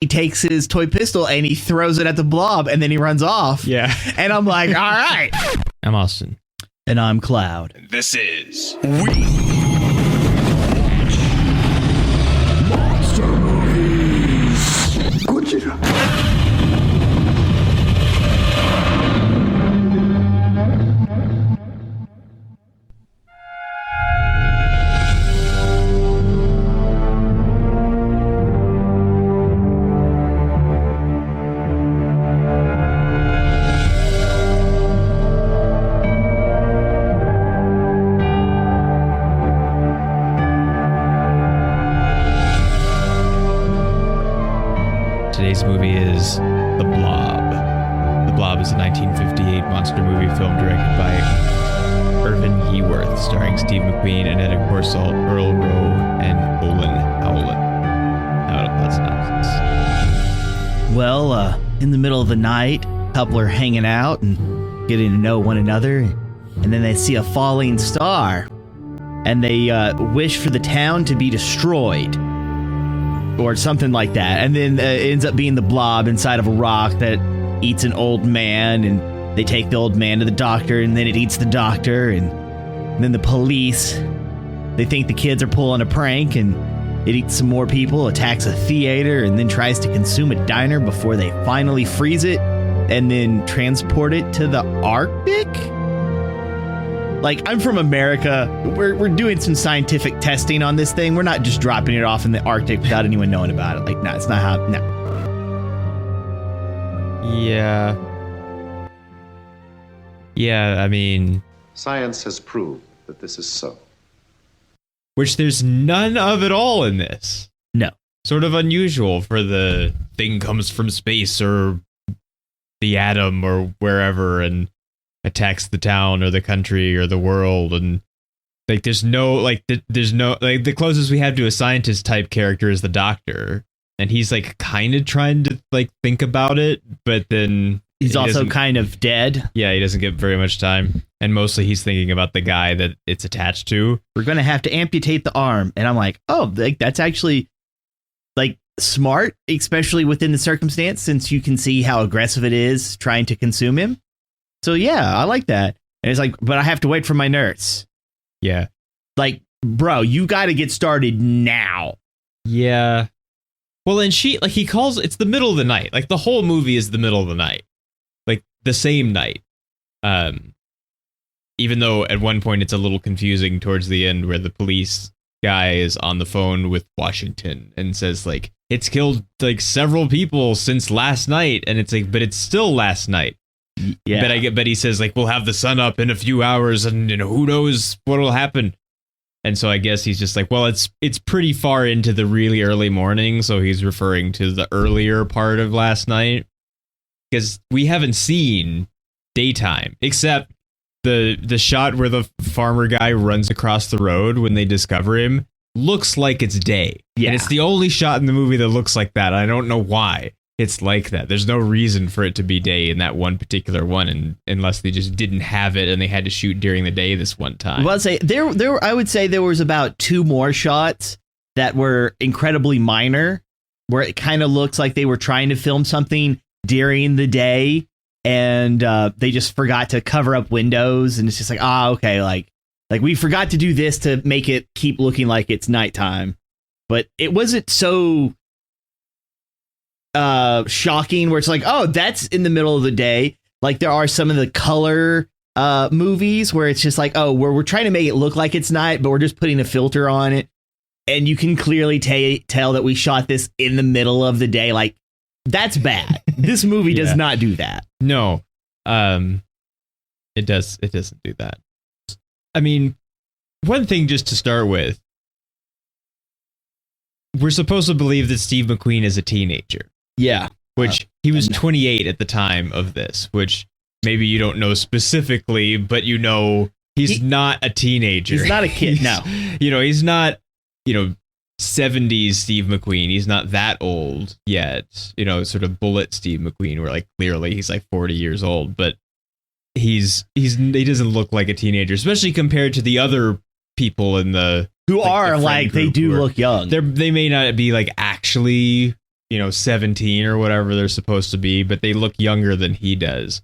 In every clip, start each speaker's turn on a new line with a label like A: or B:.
A: he takes his toy pistol and he throws it at the Blob and then he runs off.
B: Yeah.
A: And I'm like, all right.
B: I'm Austin.
A: And I'm Cloud.
C: This is
D: Monster movies. Gojira.
B: Today's movie is The Blob. The Blob is a 1958 monster movie film directed by Irvin Yeworth, starring Steve McQueen, Annette Corsault, Earl Rowe, and Olin Howland. How about synopsis?
A: Well, in the middle of the night, a couple are hanging out and getting to know one another. And then they see a falling star. And they wish for the town to be destroyed. Or something like that. And then it ends up being the Blob inside of a rock that eats an old man, and they take the old man to the doctor, and then it eats the doctor, and then the police, they think the kids are pulling a prank, and it eats some more people, attacks a theater, and then tries to consume a diner before they finally freeze it and then transport it to the Arctic? Like, I'm from America. We're doing some scientific testing on this thing. We're not just dropping it off in the Arctic without anyone knowing about it. Like, no, it's not how. No.
B: Yeah. Yeah, I mean...
E: Science has proved that this is so.
B: Which there's none of it all in this.
A: No.
B: Sort of unusual for the thing comes from space or the atom or wherever and attacks the town or the country or the world, and like there's no the closest we have to a scientist type character is the doctor, and he's like kind of trying to like think about it, but then
A: he's also kind of dead.
B: Yeah, he doesn't get very much time, and mostly he's thinking about the guy that it's attached to.
A: We're gonna have to amputate the arm, and I'm like, oh, like that's actually like smart, especially within the circumstance, since you can see how aggressive it is trying to consume him. So yeah, I like that. And it's like, but I have to wait for my nurse.
B: Yeah.
A: Like, bro, you got to get started now.
B: Yeah. Well, and he calls, it's the middle of the night. Like the whole movie is the middle of the night. Like the same night. Even though at one point it's a little confusing towards the end where the police guy is on the phone with Washington and says like, it's killed like several people since last night. And it's like, but it's still last night. Yeah. But he says like, we'll have the sun up in a few hours and who knows what'll happen. And so I guess he's just like, well, it's pretty far into the really early morning. So he's referring to the earlier part of last night because we haven't seen daytime except the shot where the farmer guy runs across the road when they discover him looks like it's day. Yeah. And it's the only shot in the movie that looks like that. I don't know why. It's like that. There's no reason for it to be day in that one particular one, and unless they just didn't have it and they had to shoot during the day this one time.
A: Well, I would say there was about 2 more shots that were incredibly minor, where it kind of looks like they were trying to film something during the day, and they just forgot to cover up windows, and it's just like, okay, like we forgot to do this to make it keep looking like it's nighttime, but it wasn't so shocking where it's like, oh, that's in the middle of the day. Like there are some of the color movies where it's just like, oh, we're trying to make it look like it's night, but we're just putting a filter on it, and you can clearly tell that we shot this in the middle of the day. Like that's bad. This movie does not do that.
B: No, it doesn't do that. I mean, one thing just to start with, we're supposed to believe that Steve McQueen is a teenager.
A: Yeah.
B: Which he was 28 at the time of this, which maybe you don't know specifically, but you know he's not a teenager.
A: He's not a kid, no.
B: He's not, 70s Steve McQueen. He's not that old yet. Sort of bullet Steve McQueen, where like clearly he's like 40 years old, but he doesn't look like a teenager, especially compared to the other people in the
A: who are like they do look young.
B: They may not be like actually 17 or whatever they're supposed to be, but they look younger than he does.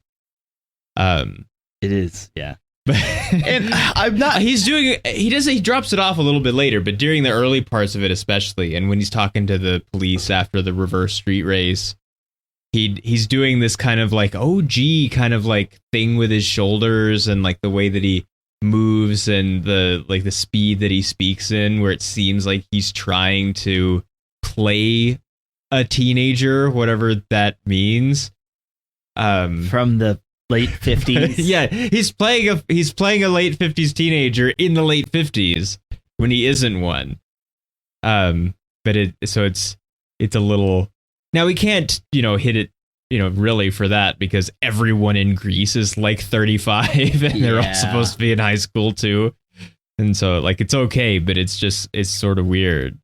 A: It is, yeah.
B: And I'm not. He drops it off a little bit later, but during the early parts of it, especially, and when he's talking to the police after the reverse street race, he's doing this kind of like OG kind of like thing with his shoulders and like the way that he moves and the speed that he speaks in, where it seems like he's trying to play a teenager, whatever that means.
A: From the late 50s.
B: Yeah, he's playing a late 50s teenager in the late 50s when he isn't one. But it's a little. Now we can't, hit it, really for that, because everyone in Greece is like 35 and they're all supposed to be in high school too. And so like it's okay, but it's sort of weird.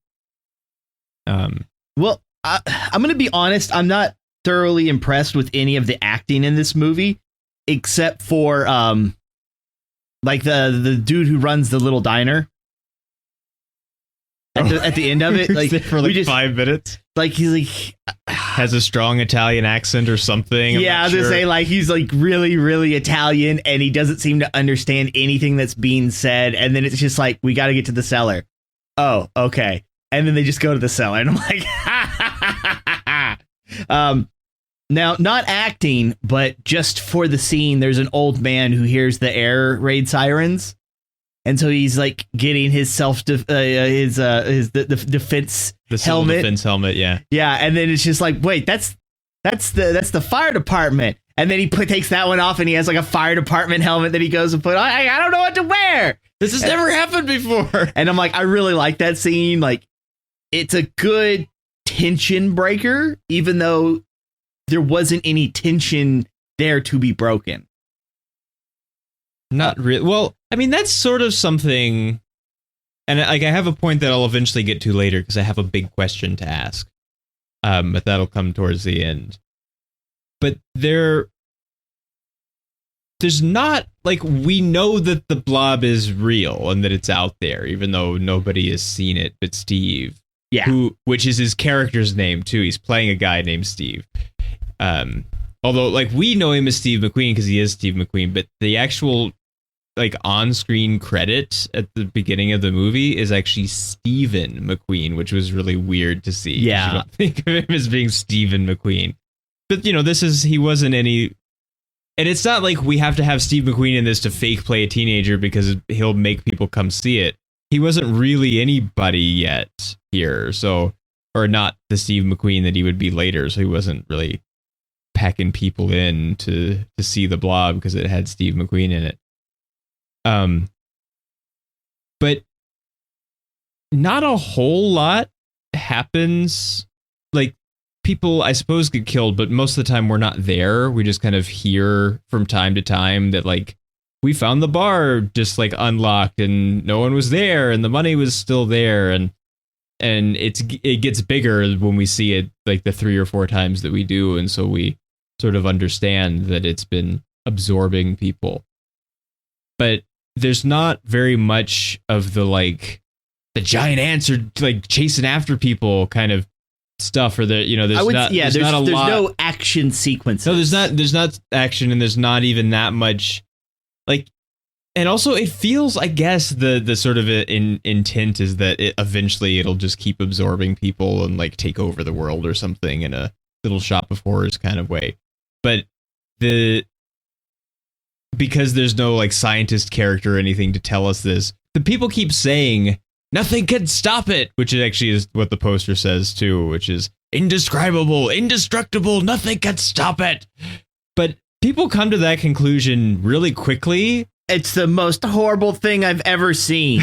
A: Well, I'm going to be honest, I'm not thoroughly impressed with any of the acting in this movie, except for like the dude who runs the little diner at the end of it, like
B: for like 5 minutes.
A: Like he's like
B: has a strong Italian accent or something.
A: I was gonna say like he's like really, really Italian, and he doesn't seem to understand anything that's being said. And then it's just like, we got to get to the cellar. Oh, okay. And then they just go to the cellar, and I'm like, now, not acting, but just for the scene, there's an old man who hears the air raid sirens, and so he's like getting his defense helmet.
B: Defense helmet, yeah.
A: Yeah, and then it's just like, wait, that's the fire department. And then he takes that one off, and he has like a fire department helmet that he goes and put on. I don't know what to wear.
B: This has never happened before.
A: And I'm like, I really like that scene. Like, it's a good tension breaker, even though there wasn't any tension there to be broken.
B: Not really. Well, I mean, that's sort of something. And like, I have a point that I'll eventually get to later because I have a big question to ask. But that'll come towards the end. But there's not, like, we know that the blob is real and that it's out there, even though nobody has seen it but Steve.
A: Yeah.
B: Which is his character's name, too. He's playing a guy named Steve. Although, like, we know him as Steve McQueen because he is Steve McQueen, but the actual, like, on-screen credit at the beginning of the movie is actually Stephen McQueen, which was really weird to see.
A: Yeah.
B: You don't think of him as being Stephen McQueen. But, he wasn't any... And it's not like we have to have Steve McQueen in this to fake play a teenager because he'll make people come see it. He wasn't really anybody yet here, so... Or not the Steve McQueen that he would be later, so he wasn't really packing people in to see the Blob because it had Steve McQueen in it. But not a whole lot happens. Like, people, I suppose, get killed, but most of the time we're not there. We just kind of hear from time to time that, like, we found the bar just, like, unlocked and no one was there and the money was still there. And it gets bigger when we see it, like, the 3 or 4 times that we do. And so we sort of understand that it's been absorbing people. But there's not very much of the, like, the giant ants are, like, chasing after people kind of stuff, or there's there's
A: no action sequences.
B: No, there's not action, and there's not even that much, like. And also, it feels, I guess, the sort of intent is that eventually it'll just keep absorbing people and, like, take over the world or something in a Little Shop of Horrors kind of way. But because there's no, like, scientist character or anything to tell us this, the people keep saying, nothing can stop it, which actually is what the poster says, too, which is indescribable, indestructible, nothing can stop it. But people come to that conclusion really quickly.
A: It's the most horrible thing I've ever seen.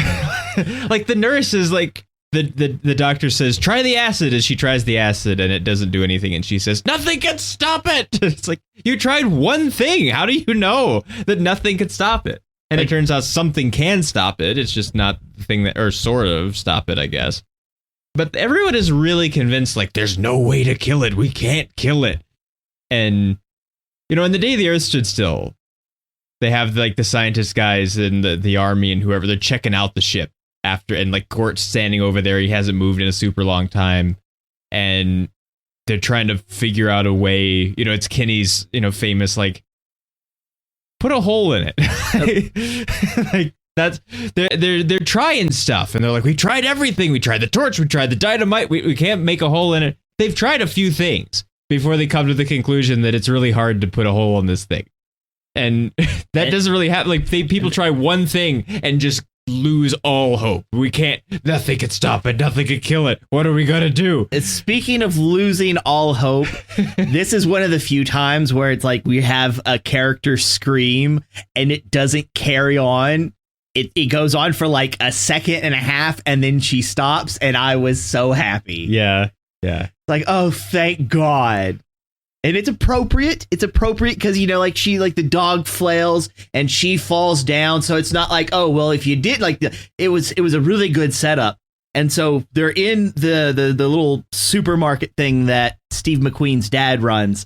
B: Like, the nurse is like, the doctor says, try the acid, and she tries the acid and it doesn't do anything, and she says, nothing can stop it. It's like, you tried one thing. How do you know that nothing can stop it? And it turns out something can stop it. It's just not the thing that, or sort of stop it, I guess. But everyone is really convinced, like, there's no way to kill it. We can't kill it. And, in the day the Earth stood still, they have, like, the scientist guys and the army and whoever, they're checking out the ship after, and, like, Gort's standing over there. He hasn't moved in a super long time. And they're trying to figure out a way. You know, it's Kenny's, you know, famous like put a hole in it. Like that's they're trying stuff, and they're like, we tried everything. We tried the torch. We tried the dynamite. We can't make a hole in it. They've tried a few things before they come to the conclusion that it's really hard to put a hole in this thing. And that doesn't really happen. Like people try one thing and just lose all hope. We can't. Nothing can stop it. Nothing can kill it. What are we gonna do?
A: Speaking of losing all hope, this is one of the few times where it's like we have a character scream and it doesn't carry on. It goes on for like a second and a half, and then she stops, and I was so happy.
B: Yeah.
A: Like, oh, thank God. And it's appropriate. It's appropriate because, you know, like the dog flails and she falls down. So it's not like, oh, well, if you did like it was a really good setup. And so they're in the little supermarket thing that Steve McQueen's dad runs.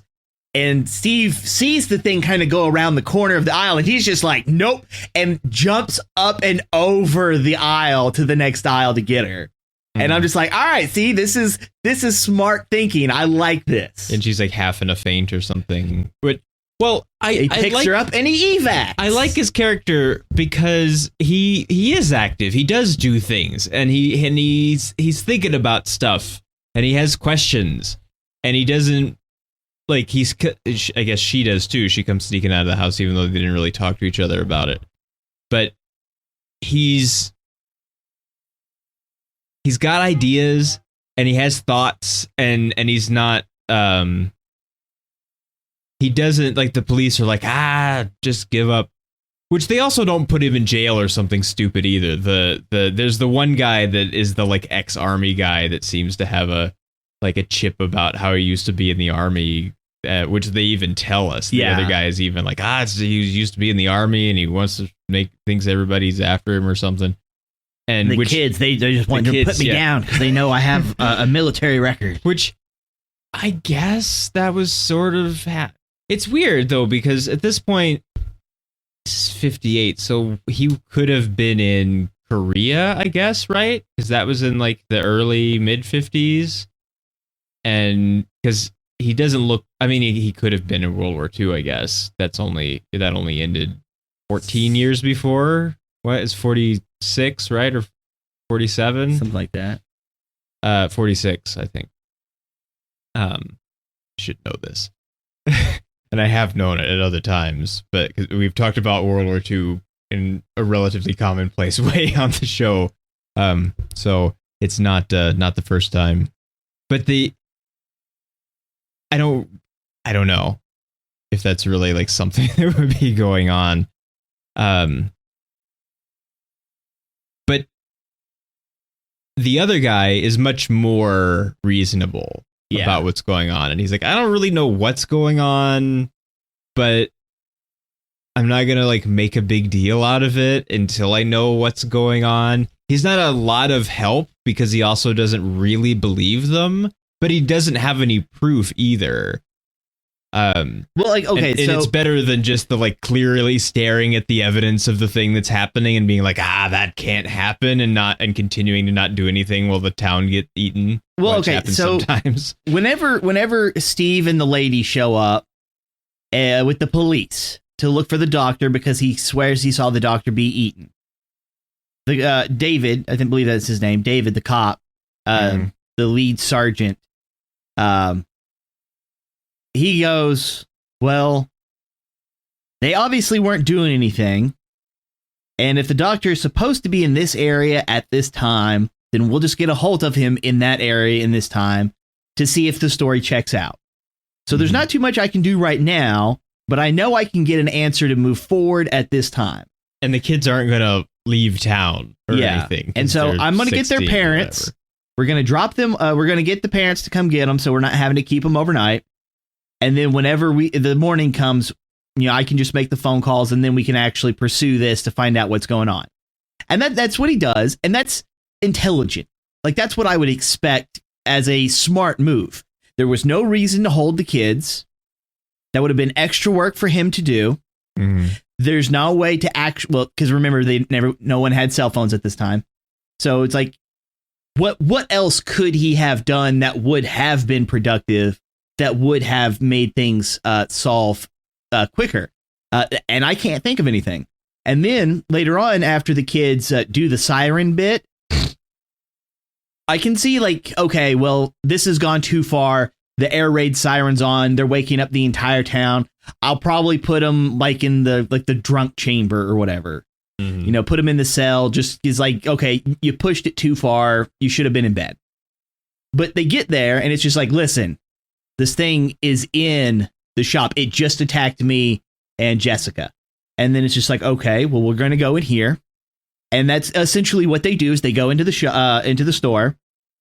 A: And Steve sees the thing kind of go around the corner of the aisle, and he's just like, nope, and jumps up and over the aisle to the next aisle to get her. And I'm just like, all right, see, this is smart thinking. I like this.
B: And she's like half in a faint or something. But
A: he picks her up and he evacs.
B: I like his character because he is active. He does do things, and he's thinking about stuff, and he has questions, and he doesn't like I guess she does too. She comes sneaking out of the house, even though they didn't really talk to each other about it. But he's got ideas, and he has thoughts, and he's not he doesn't like the police are like, just give up, which they also don't put him in jail or something stupid either. There's the one guy that is the like ex-army guy that seems to have a chip about how he used to be in the army, which they even tell us. The other guy is even like, he used to be in the army, and he wants to make things everybody's after him or something. And
A: the kids, they just want to put me down because they know I have a military record.
B: Which I guess that was sort of... It's weird, though, because at this point, this is 58, so he could have been in Korea, I guess, right? Because that was in, like, the early, mid-50s. And because he doesn't look... I mean, he could have been in World War II, I guess. That only ended 14 years before. What is 46, right? Or 47?
A: Something like that.
B: 46, I think. Should know this. And I have known it at other times, but we've talked about World War II in a relatively commonplace way on the show. So it's not the first time. But I don't know if that's really like something that would be going on. But the other guy is much more reasonable about what's going on. And he's like, I don't really know what's going on, but I'm not going to like make a big deal out of it until I know what's going on. He's not a lot of help because he also doesn't really believe them, but he doesn't have any proof either.
A: Well, like, okay,
B: and it's better than just the like clearly staring at the evidence of the thing that's happening and being like, that can't happen, and continuing to not do anything while the town gets eaten.
A: Well, okay, so
B: sometimes
A: whenever Steve and the lady show up with the police to look for the doctor because he swears he saw the doctor be eaten, the David, I believe that's his name, David, the cop, the lead sergeant, he goes, well, they obviously weren't doing anything. And if the doctor is supposed to be in this area at this time, then we'll just get a hold of him in that area in this time to see if the story checks out. So there's not too much I can do right now, but I know I can get an answer to move forward at this time.
B: And the kids aren't going to leave town or anything.
A: And so I'm going to get their parents. We're going to drop them. We're going to get the parents to come get them, so we're not having to keep them overnight. And then whenever the morning comes, I can just make the phone calls, and then we can actually pursue this to find out what's going on. And that's what he does. And that's intelligent. Like, that's what I would expect as a smart move. There was no reason to hold the kids. That would have been extra work for him to do. Mm-hmm. There's no way to because remember, no one had cell phones at this time. So it's like, what else could he have done that would have been productive, that would have made things solve quicker? And I can't think of anything. And then later on, after the kids do the siren bit, I can see like, okay, well, this has gone too far. The air raid siren's on. They're waking up the entire town. I'll probably put them like in the drunk chamber or whatever. Mm-hmm. You know, put them in the cell. Just is like, okay, you pushed it too far. You should have been in bed. But they get there and it's just like, listen, this thing is in the shop. It just attacked me and Jessica. And then it's just like, okay, well, we're going to go in here. And that's essentially what they do is they go into the into the store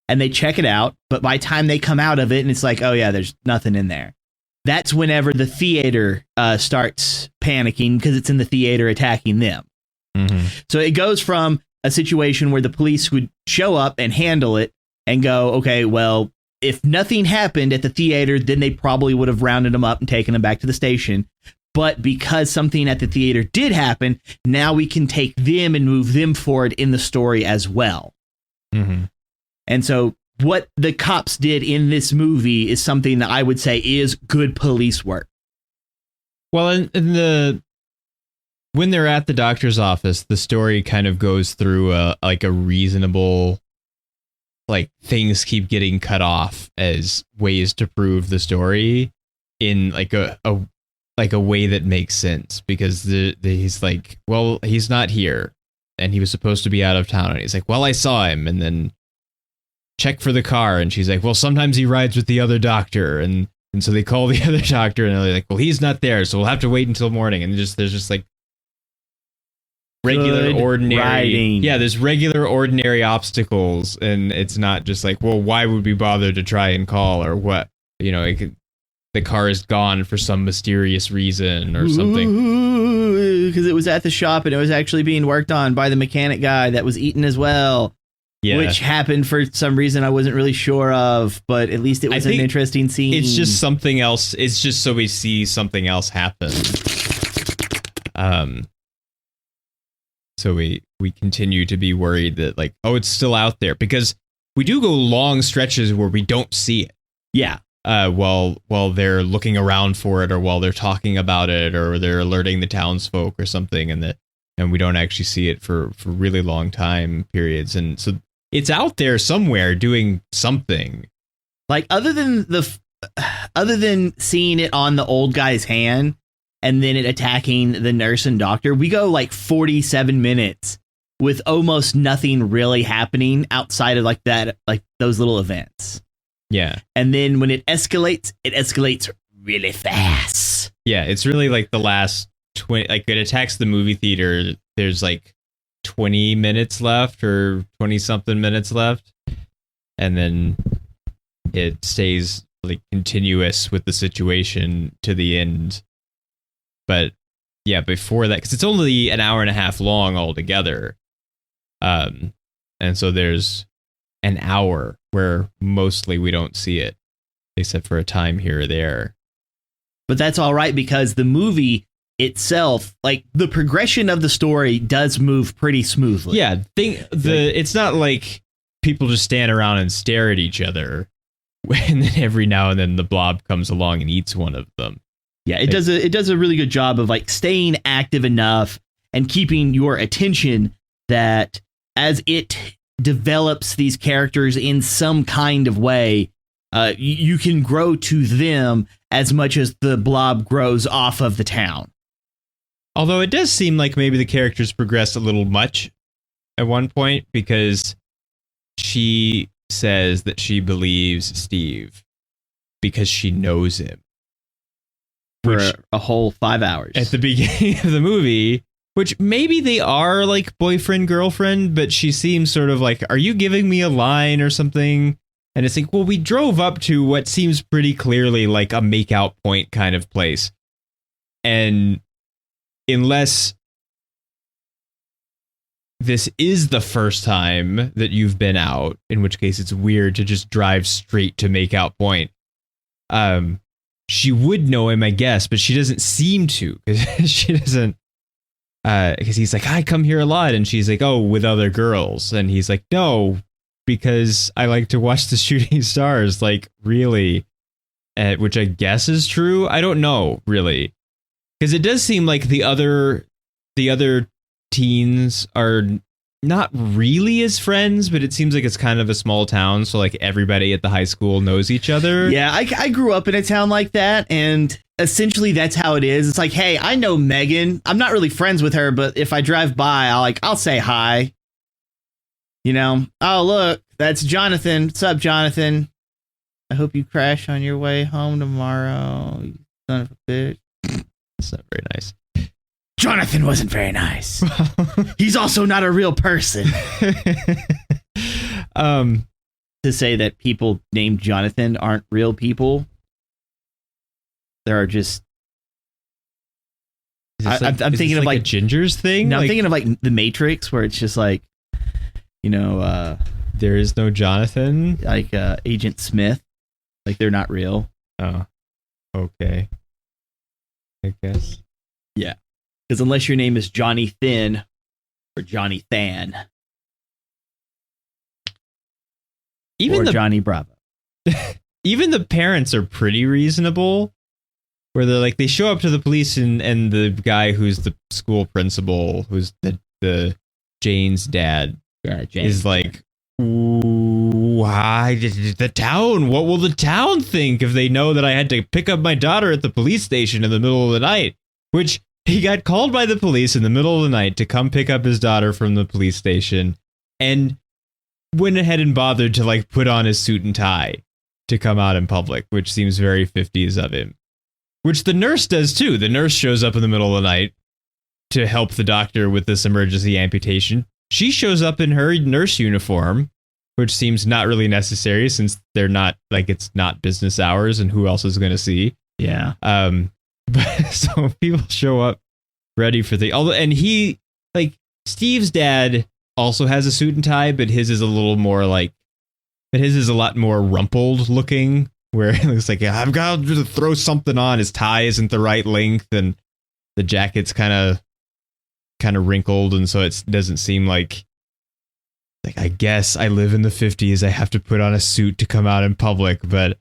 A: and they check it out. But by the time they come out of it and it's like, oh, yeah, there's nothing in there. That's whenever the theater starts panicking because it's in the theater attacking them. Mm-hmm. So it goes from a situation where the police would show up and handle it and go, OK, well, if nothing happened at the theater, then they probably would have rounded them up and taken them back to the station. But because something at the theater did happen, now we can take them and move them forward in the story as well. Mm-hmm. And so what the cops did in this movie is something that I would say is good police work.
B: Well, when they're at the doctor's office, the story kind of goes through a reasonable, like, things keep getting cut off as ways to prove the story in like a way that makes sense, because he's like, well, he's not here and he was supposed to be out of town. And he's like, well, I saw him, and then check for the car. And she's like, well, sometimes he rides with the other doctor. And so they call the other doctor and they're like, well, he's not there. So we'll have to wait until morning. And there's just like regular,
A: good
B: ordinary
A: writing.
B: Yeah, there's regular, ordinary obstacles. And it's not just like, well, why would we bother to try and call, or what? You know, the car is gone for some mysterious reason or something.
A: Because it was at the shop and it was actually being worked on by the mechanic guy that was eaten as well. Yeah. Which happened for some reason I wasn't really sure of, but at least it was an interesting scene.
B: It's just something else. It's just so we see something else happen. So we continue to be worried that, like, oh, it's still out there, because we do go long stretches where we don't see it.
A: Yeah.
B: While they're looking around for it, or while they're talking about it, or they're alerting the townsfolk or something, and we don't actually see it for really long time periods. And so it's out there somewhere doing something.
A: Like, other than seeing it on the old guy's hand and then it attacking the nurse and doctor, we go like 47 minutes with almost nothing really happening outside of like that, like those little events.
B: Yeah.
A: And then when it escalates really fast.
B: Yeah, it's really like the last 20, like it attacks the movie theater. There's like 20 minutes left, or 20 something minutes left. And then it stays like continuous with the situation to the end. But yeah, before that, because it's only an hour and a half long altogether. And so there's an hour where mostly we don't see it, except for a time here or there.
A: But that's all right, because the movie itself, like, the progression of the story does move pretty smoothly.
B: Yeah, it's not like people just stand around and stare at each other, and then every now and then the blob comes along and eats one of them.
A: Yeah, it does a really good job of like staying active enough and keeping your attention, that as it develops these characters in some kind of way, you can grow to them as much as the blob grows off of the town.
B: Although it does seem like maybe the characters progressed a little much at one point, because she says that she believes Steve because she knows him.
A: For a whole 5 hours.
B: At the beginning of the movie, which maybe they are like boyfriend, girlfriend, but she seems sort of like, are you giving me a line or something? And it's like, well, we drove up to what seems pretty clearly like a make-out point kind of place. And unless this is the first time that you've been out, in which case it's weird to just drive straight to make-out point. She would know him, I guess, but she doesn't seem to, because she doesn't. Because he's like, I come here a lot, and she's like, oh, with other girls, and he's like, no, because I like to watch the shooting stars. Like, really? Which I guess is true. I don't know, really. Because it does seem like the other teens are not really as friends, but it seems like it's kind of a small town, so like everybody at the high school knows each other.
A: Yeah, I grew up in a town like that, and essentially that's how it is. It's like, hey, I know Megan. I'm not really friends with her, but if I drive by, I'll say hi. You know, oh look, that's Jonathan. What's up, Jonathan? I hope you crash on your way home tomorrow, you son of a bitch.
B: That's not very nice.
A: Jonathan wasn't very nice. He's also not a real person. To say that people named Jonathan aren't real people, there are just. I'm thinking of like
B: a Ginger's thing.
A: No, I'm thinking of like The Matrix, where it's just like, you know,
B: there is no Jonathan.
A: Like Agent Smith, like they're not real.
B: Oh, okay. I guess.
A: Yeah. Because unless your name is Johnny Thin or Johnny Than, or Johnny Bravo,
B: even the parents are pretty reasonable. Where they're like, they show up to the police and the guy who's the school principal, who's the Jane's dad, is like, why did the town? What will the town think if they know that I had to pick up my daughter at the police station in the middle of the night? Which. He got called by the police in the middle of the night to come pick up his daughter from the police station and went ahead and bothered to like put on his suit and tie to come out in public, which seems very 50s of him. Which the nurse does too. The nurse shows up in the middle of the night to help the doctor with this emergency amputation. She shows up in her nurse uniform, which seems not really necessary since they're not like it's not business hours and who else is going to see.
A: Yeah.
B: But so people show up ready for and he like Steve's dad also has a suit and tie, but his is a little more like, but his is a lot more rumpled looking, where it looks like I've got to throw something on. His tie isn't the right length, and the jacket's kind of wrinkled, and so it doesn't seem like I guess I live in the 50s. I have to put on a suit to come out in public, but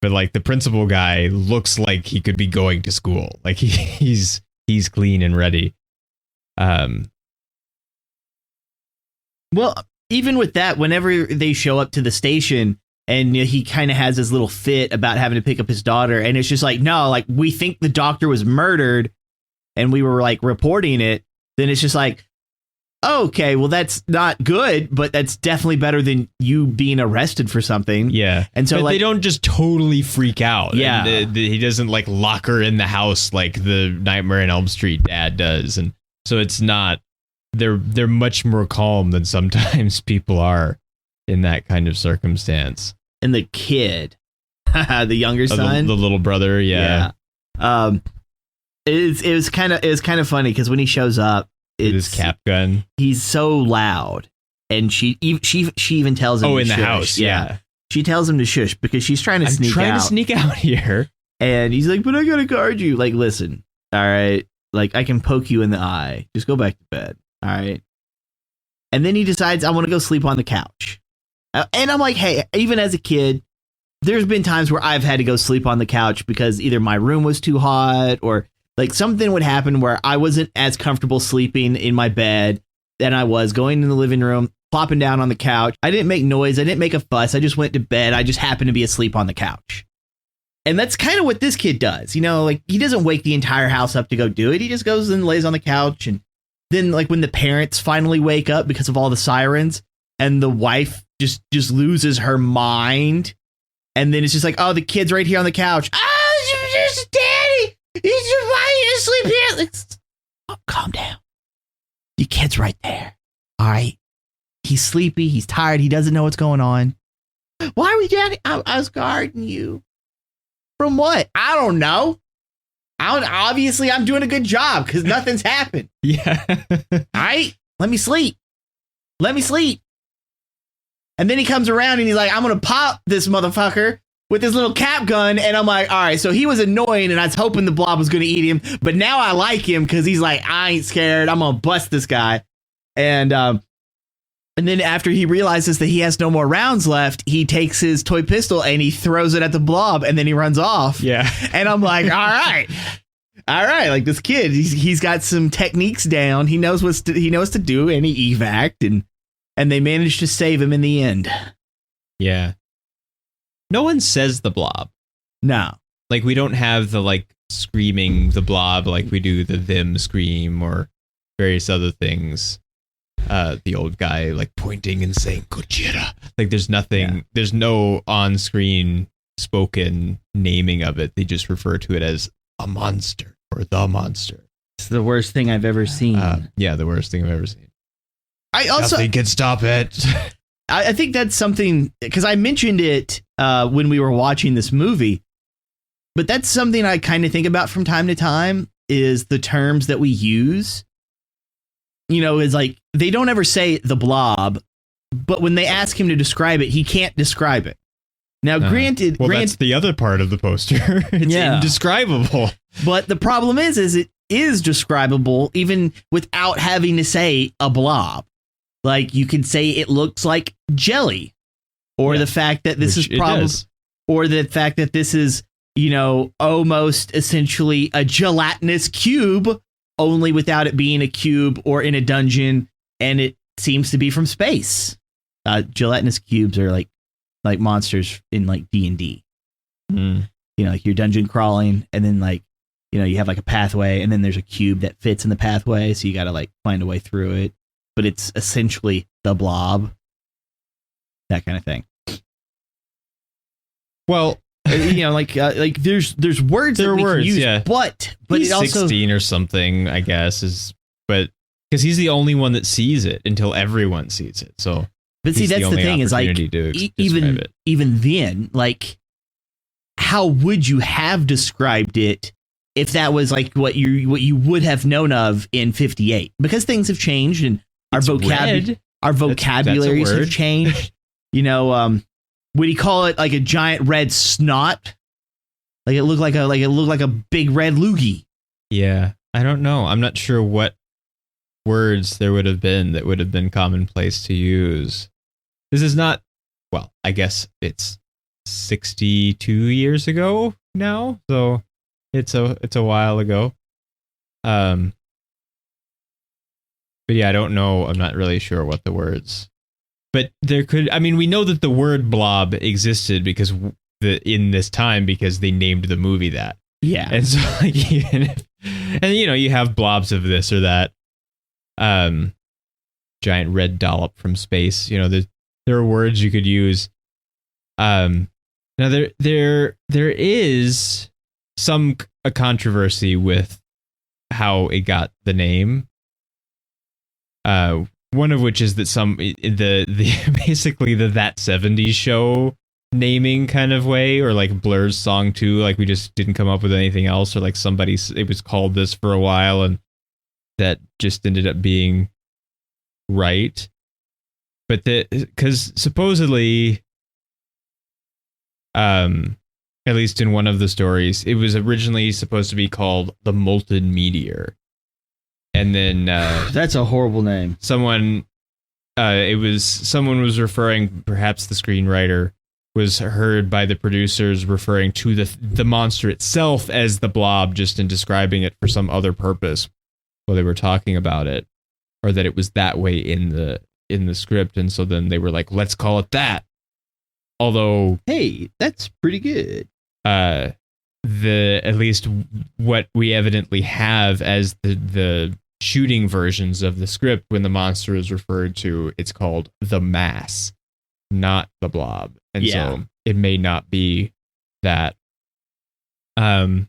B: like the principal guy looks like he could be going to school. Like he's clean and ready.
A: Well, even with that, whenever they show up to the station and he kind of has his little fit about having to pick up his daughter, and it's just like, no, like we think the doctor was murdered and we were like reporting it, then it's just like, okay, well, that's not good, but that's definitely better than you being arrested for something.
B: Yeah.
A: And so
B: but
A: like,
B: they don't just totally freak out.
A: Yeah.
B: And he doesn't like lock her in the house like the Nightmare on Elm Street dad does. And so it's not, they're much more calm than sometimes people are in that kind of circumstance.
A: And the kid, the younger son,
B: the little brother. Yeah.
A: It was kind of funny because when he shows up,
B: his cap gun.
A: He's so loud, and she even tells him.
B: Oh,
A: to
B: in the
A: shush.
B: house, yeah.
A: She tells him to shush because she's trying to sneak
B: out here,
A: and he's like, "But I gotta guard you." Like, listen, all right, like I can poke you in the eye. Just go back to bed, all right. And then he decides, I want to go sleep on the couch, and I'm like, hey, even as a kid, there's been times where I've had to go sleep on the couch because either my room was too hot or like something would happen where I wasn't as comfortable sleeping in my bed than I was going in the living room, plopping down on the couch. I didn't make noise. I didn't make a fuss. I just went to bed. I just happened to be asleep on the couch. And that's kind of what this kid does. You know, like he doesn't wake the entire house up to go do it. He just goes and lays on the couch. And then like when the parents finally wake up because of all the sirens and the wife just loses her mind. And then it's just like, oh, the kid's right here on the couch. Oh, it's daddy. Why are you asleep here? Like, oh, calm down. Your kid's right there. All right. He's sleepy. He's tired. He doesn't know what's going on. Why are we daddy? I was guarding you. From what? I don't know. Obviously, I'm doing a good job because nothing's happened.
B: Yeah.
A: All right. Let me sleep. And then he comes around and he's like, I'm going to pop this motherfucker with his little cap gun. And I'm like, all right, so he was annoying and I was hoping the blob was going to eat him. But now I like him because he's like, I ain't scared. I'm going to bust this guy. And And then after he realizes that he has no more rounds left, he takes his toy pistol and he throws it at the blob, and then he runs off.
B: Yeah.
A: And I'm like, all right. Like this kid, he's got some techniques down. He knows what to do, and he evac'd, and they managed to save him in the end.
B: Yeah. No one says the blob.
A: No.
B: Like, we don't have the, like, screaming the blob like we do the them scream or various other things. The old guy, like, pointing and saying, Gojira. Like, there's nothing, there's no on-screen spoken naming of it. They just refer to it as a monster or the monster.
A: It's the worst thing I've ever seen.
B: Yeah, the worst thing I've ever seen.
A: Nothing
B: can stop it.
A: I think that's something, because I mentioned it when we were watching this movie, but that's something I kind of think about from time to time, is the terms that we use. You know, is like, they don't ever say the blob, but when they ask him to describe it, he can't describe it. Now, granted,
B: that's the other part of the poster. It's indescribable.
A: But the problem is it is describable even without having to say a blob. Like, you can say it looks like jelly, or the fact that this is probably, or the fact that this is, you know, almost essentially a gelatinous cube, only without it being a cube or in a dungeon, and it seems to be from space. Gelatinous cubes are like monsters in like D&D. You know, like you're dungeon crawling, and then like, you know, you have like a pathway, and then there's a cube that fits in the pathway, so you got to like find a way through it. But it's essentially the blob, that kind of thing.
B: Well,
A: you know, like there's words that we can use, but
B: he's
A: it also
B: 16 or something, I guess, but because he's the only one that sees it until everyone sees it. So,
A: but see, that's the thing, is like, even then, like, how would you have described it if that was like what you would have known of in 58? Because things have changed, and our vocabularies have changed. You know, would he call it like a giant red snot? Like it looked like a big red loogie.
B: Yeah, I don't know. I'm not sure what words there would have been that would have been commonplace to use. This is not, well, I guess it's 62 years ago now, so it's a while ago. But yeah, I don't know. I'm not really sure what the words. But there could, I mean, we know that the word blob existed because in this time, because they named the movie that.
A: Yeah.
B: And so, like, and you know, you have blobs of this or that. Giant red dollop from space. You know, there are words you could use. Now there is a controversy with how it got the name. One of which is that the basically the That 70s Show naming kind of way, or like Blur's song too, like we just didn't come up with anything else, or like it was called this for a while and that just ended up being right. But because supposedly, at least in one of the stories, it was originally supposed to be called the Molten Meteor. And then
A: that's a horrible name.
B: Someone was referring, perhaps the screenwriter was heard by the producers referring to the monster itself as the blob, just in describing it for some other purpose while they were talking about it, or that it was that way in the script, and so then they were like, let's call it that. Although,
A: hey, that's pretty good.
B: At least what we evidently have as the shooting versions of the script, when the monster is referred to, it's called the Mass, not the Blob, and so it may not be that. And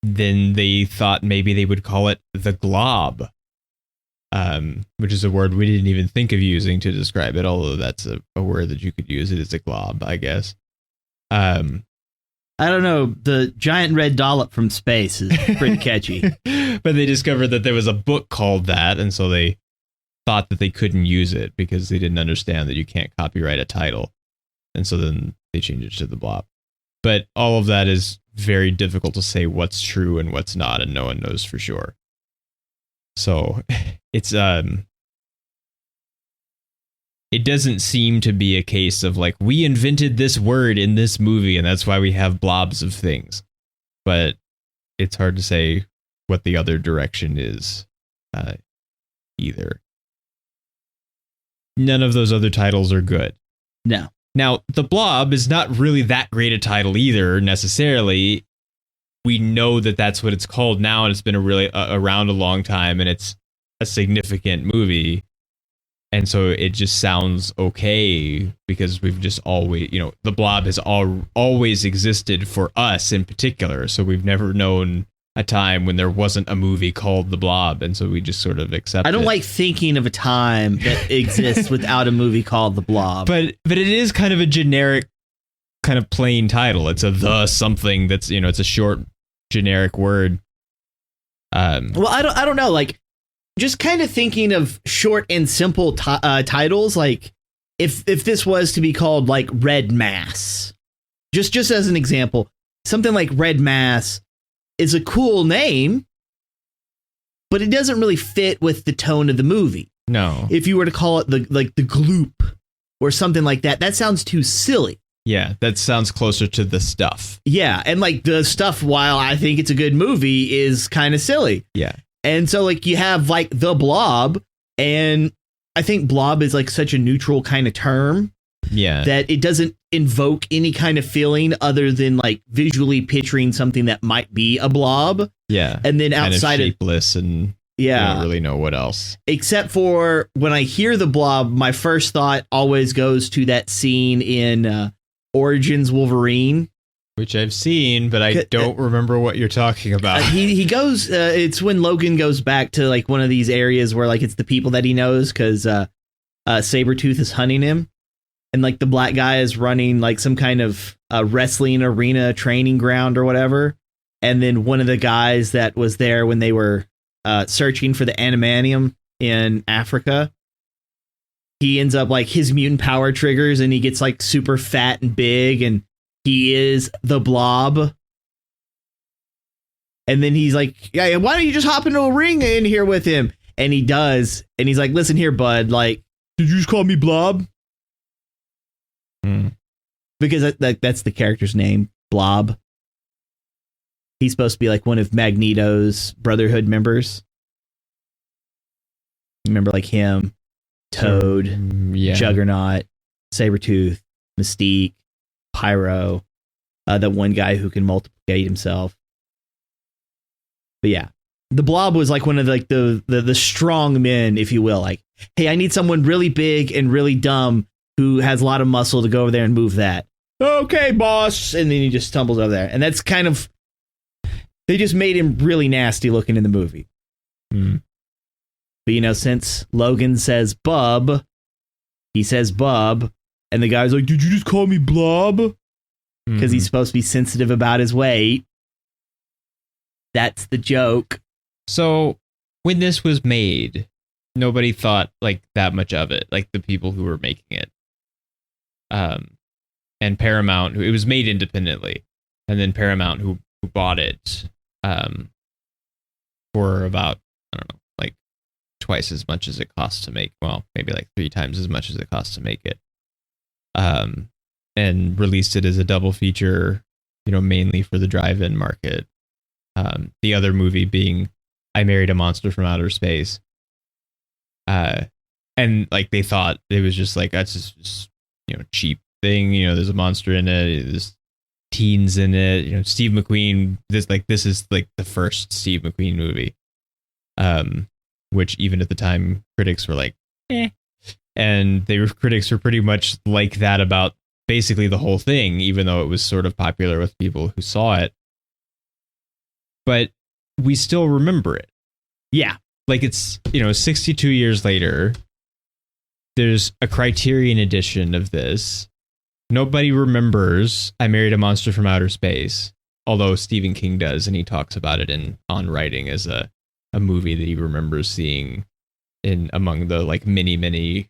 B: then they thought maybe they would call it the Glob, which is a word we didn't even think of using to describe it, although that's a word that you could use. It is a glob, I guess.
A: I don't know. The giant red dollop from space is pretty catchy.
B: But they discovered that there was a book called that, and so they thought that they couldn't use it because they didn't understand that you can't copyright a title. And so then they changed it to the Blob. But all of that is very difficult to say what's true and what's not, and no one knows for sure. So it's it doesn't seem to be a case of like we invented this word in this movie and that's why we have blobs of things. But it's hard to say what the other direction is either. None of those other titles are good.
A: No.
B: Now, The Blob is not really that great a title either, necessarily. We know that that's what it's called now, and it's been around a long time, and it's a significant movie. And so it just sounds okay because we've just always, The Blob has always existed for us in particular. So we've never known a time when there wasn't a movie called The Blob, and so we just sort of accept it.
A: I don't like thinking of a time that exists without a movie called The Blob.
B: But it is kind of a generic, kind of plain title. It's a something that's, it's a short generic word.
A: Well, I don't know, like, just kind of thinking of short and simple titles, like if this was to be called like Red Mass, just as an example, something like Red Mass is a cool name, but it doesn't really fit with the tone of the movie.
B: No.
A: If you were to call it the Gloop or something like that, that sounds too silly.
B: Yeah, that sounds closer to The Stuff.
A: Yeah, and like The Stuff, while I think it's a good movie, is kind of silly.
B: Yeah.
A: And so like you have like The Blob, and I think blob is like such a neutral kind of term.
B: Yeah.
A: That it doesn't invoke any kind of feeling other than like visually picturing something that might be a blob.
B: Yeah.
A: And then
B: kind
A: outside
B: of shapeless and
A: yeah,
B: you don't really know what else.
A: Except for when I hear The Blob, my first thought always goes to that scene in Origins Wolverine.
B: Which I've seen, but I don't remember what you're talking about.
A: He goes, it's when Logan goes back to like one of these areas where like it's the people that he knows because Sabretooth is hunting him. And like the black guy is running like some kind of wrestling arena training ground or whatever. And then one of the guys that was there when they were searching for the animanium in Africa, he ends up like his mutant power triggers and he gets like super fat and big and he is the Blob. And then he's like, yeah, why don't you just hop into a ring in here with him? And he does. And he's like, listen here, bud. Like, did you just call me Blob? Because that's the character's name, Blob. He's supposed to be like one of Magneto's Brotherhood members. Remember like him, Toad,
B: yeah.
A: Juggernaut, Sabretooth, Mystique, Pyro, the one guy who can multiplicate himself. But yeah, the Blob was like one of like the strong men, if you will. Like, hey, I need someone really big and really dumb who has a lot of muscle to go over there and move that. Okay, boss. And then he just stumbles over there. And that's kind of, they just made him really nasty looking in the movie. But since Logan says Bub, he says Bub. And the guy's like, did you just call me Blob? Because he's supposed to be sensitive about his weight. That's the joke.
B: So when this was made, nobody thought like that much of it, like the people who were making it. And Paramount, it was made independently. And then Paramount, who bought it for about, I don't know, like twice as much as it costs to make. Well, maybe like 3 times as much as it costs to make it. And released it as a double feature, mainly for the drive-in market. The other movie being I Married a Monster from Outer Space. And like they thought it was just like, that's just cheap thing. There's a monster in it. There's teens in it. Steve McQueen. This is like the first Steve McQueen movie. Which even at the time critics were like, eh. And critics were pretty much like that about basically the whole thing, even though it was sort of popular with people who saw it. But we still remember it.
A: Yeah.
B: Like it's, 62 years later, there's a Criterion edition of this. Nobody remembers I Married a Monster from Outer Space, although Stephen King does, and he talks about it on Writing as a movie that he remembers seeing in among the like many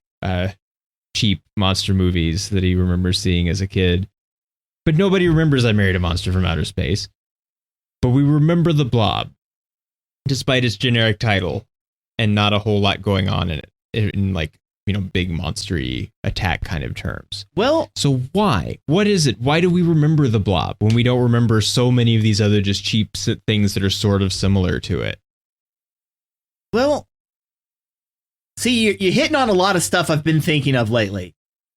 B: cheap monster movies that he remembers seeing as a kid. But nobody remembers I Married a Monster from Outer Space. But we remember The Blob, despite its generic title. and not a whole lot going on in it in like, you know, big monstery attack kind of terms.
A: Well,
B: so why? What is it? Why do we remember the Blob when we don't remember so many of these other just cheap things that are sort of similar to it?
A: Well, see, you're hitting on a lot of stuff I've been thinking of lately.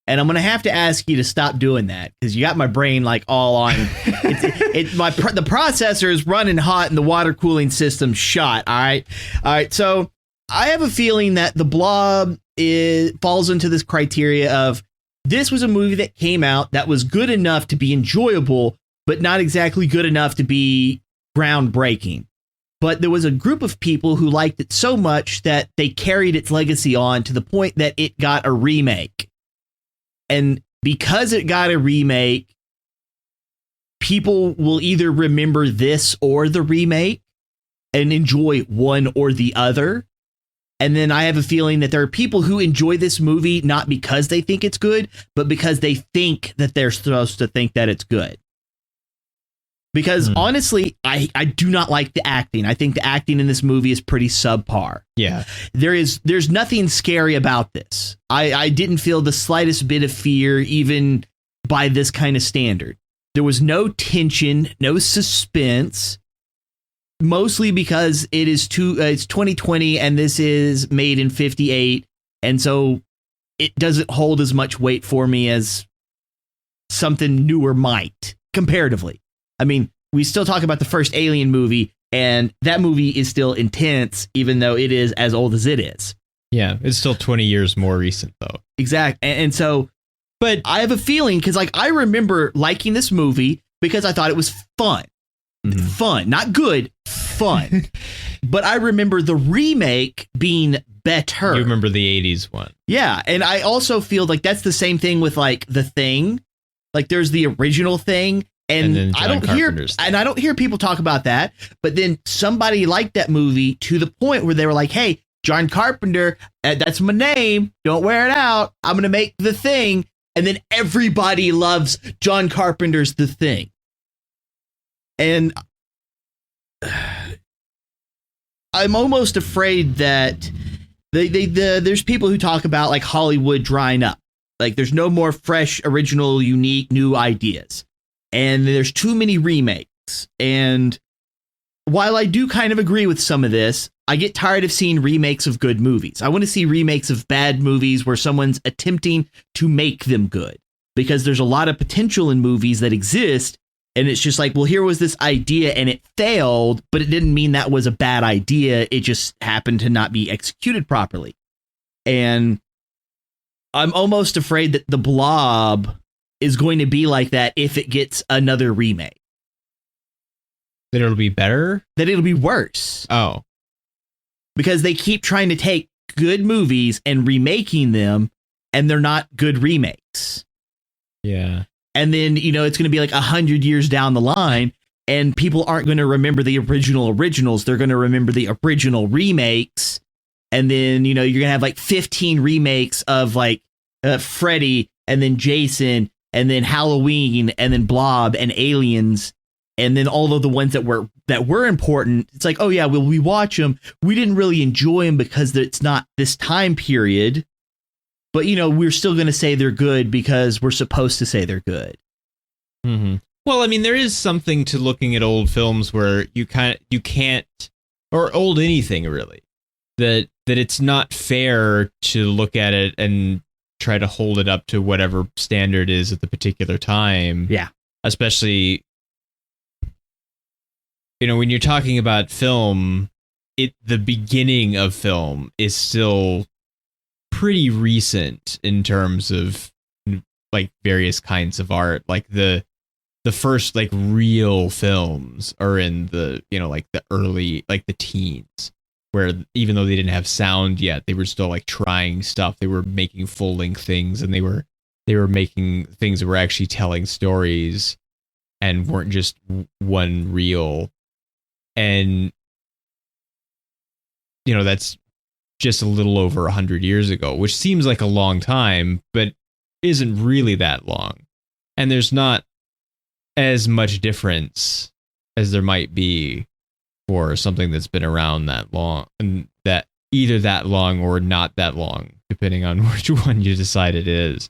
A: And I'm going to have to ask you to stop doing that because you got my brain like all on. The processor is running hot and the water cooling system's shot. All right. So I have a feeling that the Blob falls into this criteria of this was a movie that came out that was good enough to be enjoyable, but not exactly good enough to be groundbreaking. But there was a group of people who liked it so much that they carried its legacy on to the point that it got a remake. And because it got a remake, people will either remember this or the remake and enjoy one or the other. And then I have a feeling that there are people who enjoy this movie not because they think it's good, but because they think that they're supposed to think that it's good. Because honestly, I do not like the acting. I think the acting in this movie is pretty subpar.
B: Yeah.
A: There's nothing scary about this. I didn't feel the slightest bit of fear, even by this kind of standard. There was no tension, no suspense, mostly because it's 2020 and this is made in 58. And so it doesn't hold as much weight for me as something newer might, comparatively. I mean, we still talk about the first Alien movie, and that movie is still intense, even though it is as old as it is.
B: Yeah, it's still 20 years more recent, though.
A: Exactly. And so, but I have a feeling, because like I remember liking this movie because I thought it was fun. Fun, not good, fun. But I remember the remake being better.
B: You remember the 80s one.
A: Yeah, and I also feel like that's the same thing with like The Thing. Like there's the original Thing. And I don't hear people talk about that, but then somebody liked that movie to the point where they were like, hey, John Carpenter, that's my name. Don't wear it out. I'm going to make The Thing. And then everybody loves John Carpenter's The Thing. And I'm almost afraid that there's people who talk about like Hollywood drying up. Like there's no more fresh, original, unique, new ideas. And there's too many remakes. And while I do kind of agree with some of this, I get tired of seeing remakes of good movies. I want to see remakes of bad movies where someone's attempting to make them good. Because there's a lot of potential in movies that exist. And it's just like, well, here was this idea and it failed, but it didn't mean that was a bad idea. It just happened to not be executed properly. And I'm almost afraid that The Blob is going to be like that if it gets another remake.
B: That it'll be better?
A: That it'll be worse.
B: Oh.
A: Because they keep trying to take good movies and remaking them, and they're not good remakes.
B: Yeah.
A: And then, you know, it's going to be like 100 years down the line, and people aren't going to remember the originals. They're going to remember the original remakes. And then, you know, you're going to have like 15 remakes of like Freddy and then Jason and then Halloween, and then Blob and Aliens, and then all of the ones that were important. It's like, oh yeah, well, we watch them. We didn't really enjoy them because it's not this time period, but you know, we're still going to say they're good because we're supposed to say they're good.
B: Mm-hmm. Well, I mean, there is something to looking at old films where you can't, or old anything really, that it's not fair to look at it and try to hold it up to whatever standard is at the particular time.
A: Yeah.
B: Especially, you know, when you're talking about film, the beginning of film is still pretty recent in terms of like various kinds of art. Like the first like real films are in the, you know, like the early, like the teens, where even though they didn't have sound yet, they were still like trying stuff. They were making full length things, and they were making things that were actually telling stories and weren't just one reel. And, you know, that's just a little over 100 years ago, which seems like a long time, but isn't really that long. And there's not as much difference as there might be for something that's been around that long, and that either that long or not that long, depending on which one you decide it is.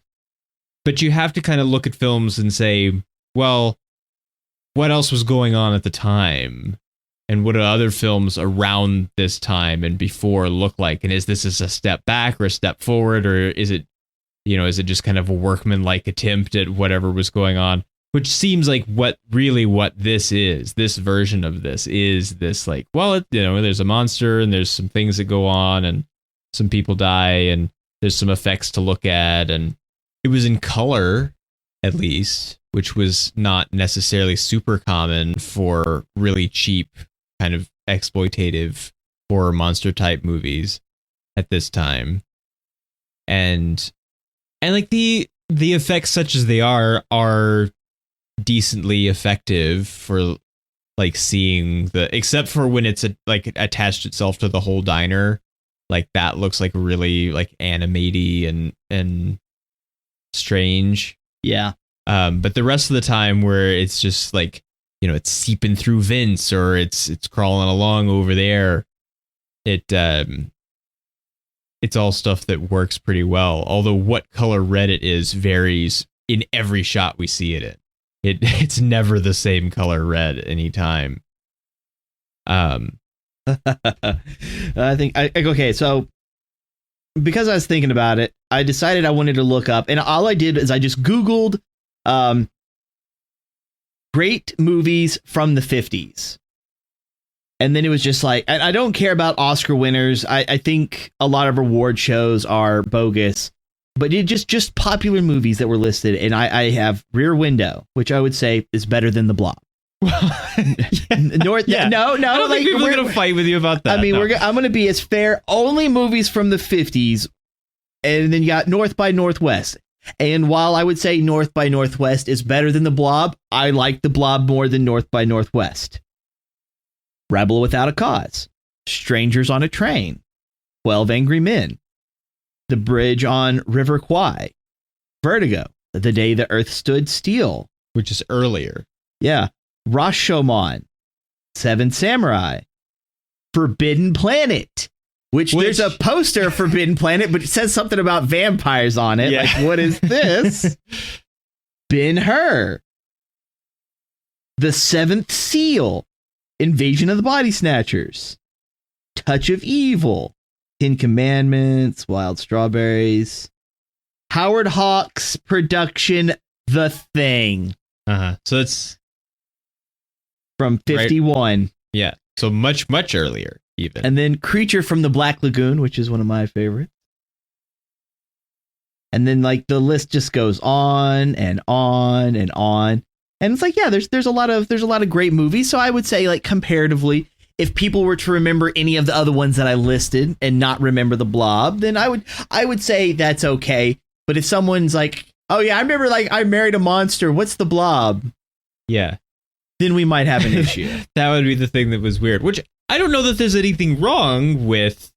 B: But you have to kind of look at films and say, well, what else was going on at the time? And what do other films around this time and before look like? And is this a step back or a step forward? Or is it, is it just kind of a workmanlike attempt at whatever was going on? Which seems like what this is. This version of this is this like, well, there's a monster and there's some things that go on and some people die and there's some effects to look at. And it was in color, at least, which was not necessarily super common for really cheap kind of exploitative horror monster type movies at this time. And like the effects, such as they are decently effective for like seeing except for when it's like attached itself to the whole diner, like that looks like really like animaty and strange.
A: Yeah.
B: But the rest of the time where it's just like, it's seeping through vents or it's crawling along over there, it's all stuff that works pretty well. Although what color red it is varies in every shot we see it in. It's never the same color red anytime.
A: I think okay, so because I was thinking about it, I decided I wanted to look up, and all I did is I just Googled great movies from the 50s. And then it was just like, I don't care about Oscar winners. I think a lot of award shows are bogus, but it just popular movies that were listed. And I have Rear Window, which I would say is better than The Blob.
B: No,
A: I don't
B: think people are going to fight with you about that.
A: I mean, I'm going to be as fair. Only movies from the 50s. And then you got North by Northwest. And while I would say North by Northwest is better than The Blob, I like The Blob more than North by Northwest. Rebel Without a Cause, Strangers on a Train, 12 Angry Men, The Bridge on River Kwai, Vertigo, The Day the Earth Stood Still,
B: which is earlier.
A: Yeah. Rashomon, Seven Samurai, Forbidden Planet, which there's a poster of Forbidden Planet, but it says something about vampires on it. Yeah. Like, what is this? Ben-Hur, The Seventh Seal, Invasion of the Body Snatchers, Touch of Evil, Ten Commandments, Wild Strawberries, Howard Hawks' production, The Thing.
B: So it's
A: from 51.
B: Right. Yeah. So much, much earlier, even.
A: And then Creature from the Black Lagoon, which is one of my favorites. And then like the list just goes on and on and on. And it's like, yeah, there's a lot of great movies. So I would say, like, comparatively, if people were to remember any of the other ones that I listed and not remember The Blob, then I would say that's okay. But if someone's like, oh yeah, I remember, like, I Married a Monster, what's The Blob?
B: Yeah.
A: Then we might have an issue.
B: That would be the thing that was weird, which I don't know that there's anything wrong with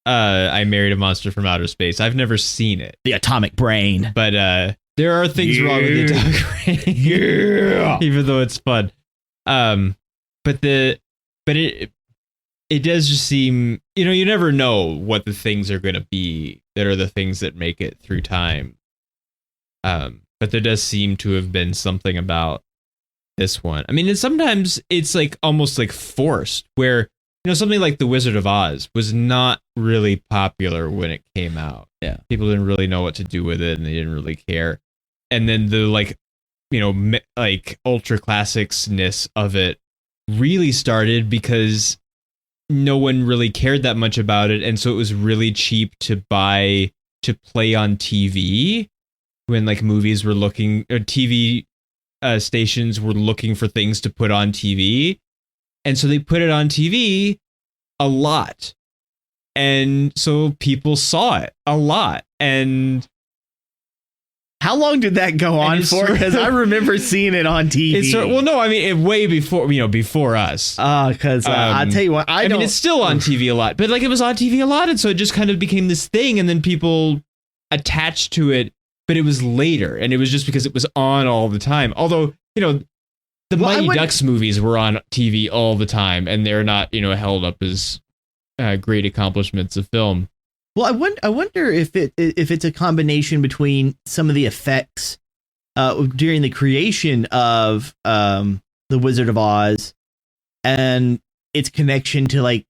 B: I Married a Monster from Outer Space. I've never seen it.
A: The Atomic Brain.
B: But there are things wrong with the Atomic Brain. Yeah. Even though it's fun. But it does just seem, you never know what the things are going to be that are the things that make it through time. But there does seem to have been something about this one. I mean, sometimes it's like almost like forced, where something like The Wizard of Oz was not really popular when it came out.
A: Yeah,
B: people didn't really know what to do with it, and they didn't really care. And then the like ultra classicsness of it really started because no one really cared that much about it, and so it was really cheap to play on TV when like movies were looking, or TV stations were looking for things to put on TV. And so they put it on TV a lot. And so people saw it a lot. And
A: how long did that go on for? Because I remember seeing it on TV.
B: Well, no, I mean, way before, before us.
A: Because I'll tell you what, I mean,
B: it's still on TV a lot, but like it was on TV a lot. And so it just kind of became this thing. And then people attached to it. But it was later, and it was just because it was on all the time. Although, the Mighty Ducks movies were on TV all the time, and they're not, held up as great accomplishments of film.
A: Well, I wonder if it's a combination between some of the effects during the creation of the Wizard of Oz and its connection to like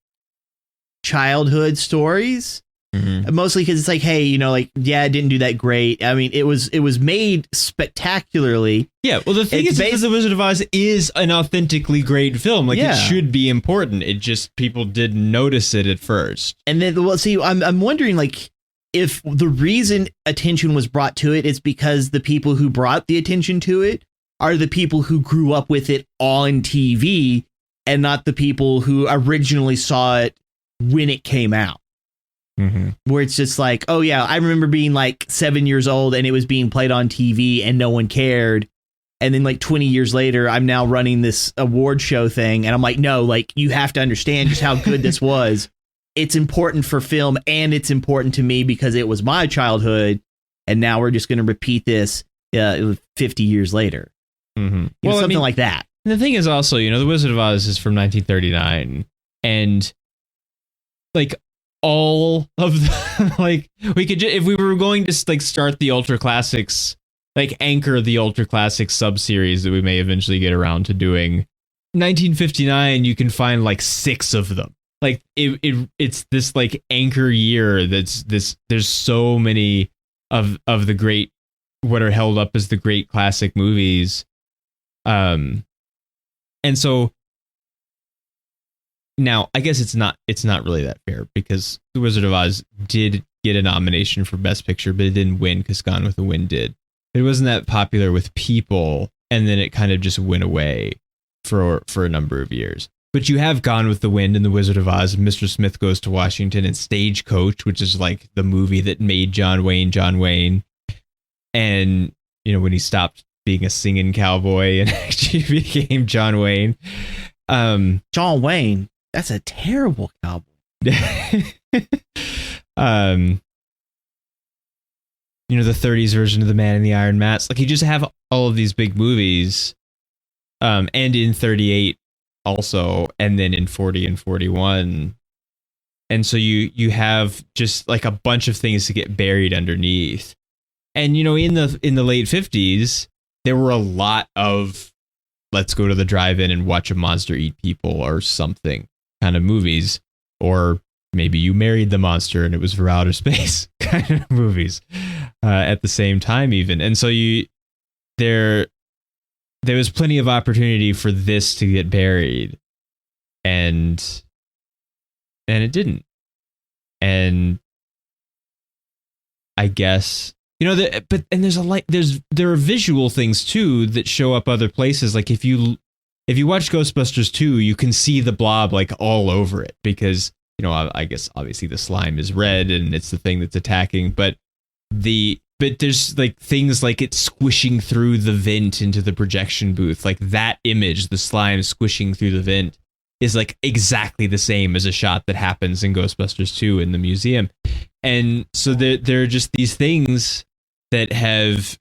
A: childhood stories.
B: Mm-hmm.
A: Mostly because it's like, hey, you know, like, yeah, it didn't do that great. I mean, it was made spectacularly.
B: Yeah, well, the thing is, because The Wizard of Oz is an authentically great film. Like,
A: Yeah.
B: it should be important. It just, people didn't notice it at first.
A: And then, well, see, I'm wondering, like, if the reason attention was brought to it is because the people who brought the attention to it are the people who grew up with it on TV and not the people who originally saw it when it came out.
B: Mm-hmm.
A: Where it's just like, oh yeah, I remember being like 7 years old and it was being played on TV and no one cared. And then like 20 years later, I'm now running this award show thing. And I'm like, no, like you have to understand just how good this was. It's important for film and it's important to me because it was my childhood. And now we're just going to repeat this 50 years later.
B: Mm-hmm.
A: You know, something like that.
B: The thing is also, you know, The Wizard of Oz is from 1939. And like, all of the, like, we could if we were going to like start the Ultra Classics, like anchor the Ultra Classics sub-series that we may eventually get around to doing, 1959 you can find like 6 of them. Like it's this like anchor year that's this, there's so many of the great, what are held up as the great classic movies, and so now, I guess it's not really that fair because The Wizard of Oz did get a nomination for Best Picture, but it didn't win because Gone with the Wind did. It wasn't that popular with people, and then it kind of just went away for a number of years. But you have Gone with the Wind and The Wizard of Oz, and Mr. Smith Goes to Washington, and Stagecoach, which is like the movie that made John Wayne. And, you know, when he stopped being a singing cowboy and actually became John Wayne.
A: John Wayne. That's a terrible cowboy.
B: You know, the 30s version of The Man in the Iron Mask. Like, you just have all of these big movies, and in 38 also, and then in 40 and 41. And so you have just like a bunch of things to get buried underneath. And, you know, in the late 50s, there were a lot of let's go to the drive-in and watch a monster eat people or something kind of movies, or maybe you married the monster and it was for outer space kind of movies at the same time even. And so there was plenty of opportunity for this to get buried, and it didn't. And I guess, you know, there are visual things too that show up other places. Like if you watch Ghostbusters 2, you can see the blob like all over it because, you know, I guess obviously the slime is red and it's the thing that's attacking, but there's like things like it squishing through the vent into the projection booth. Like that image, the slime squishing through the vent, is like exactly the same as a shot that happens in Ghostbusters 2 in the museum. And so there are just these things that have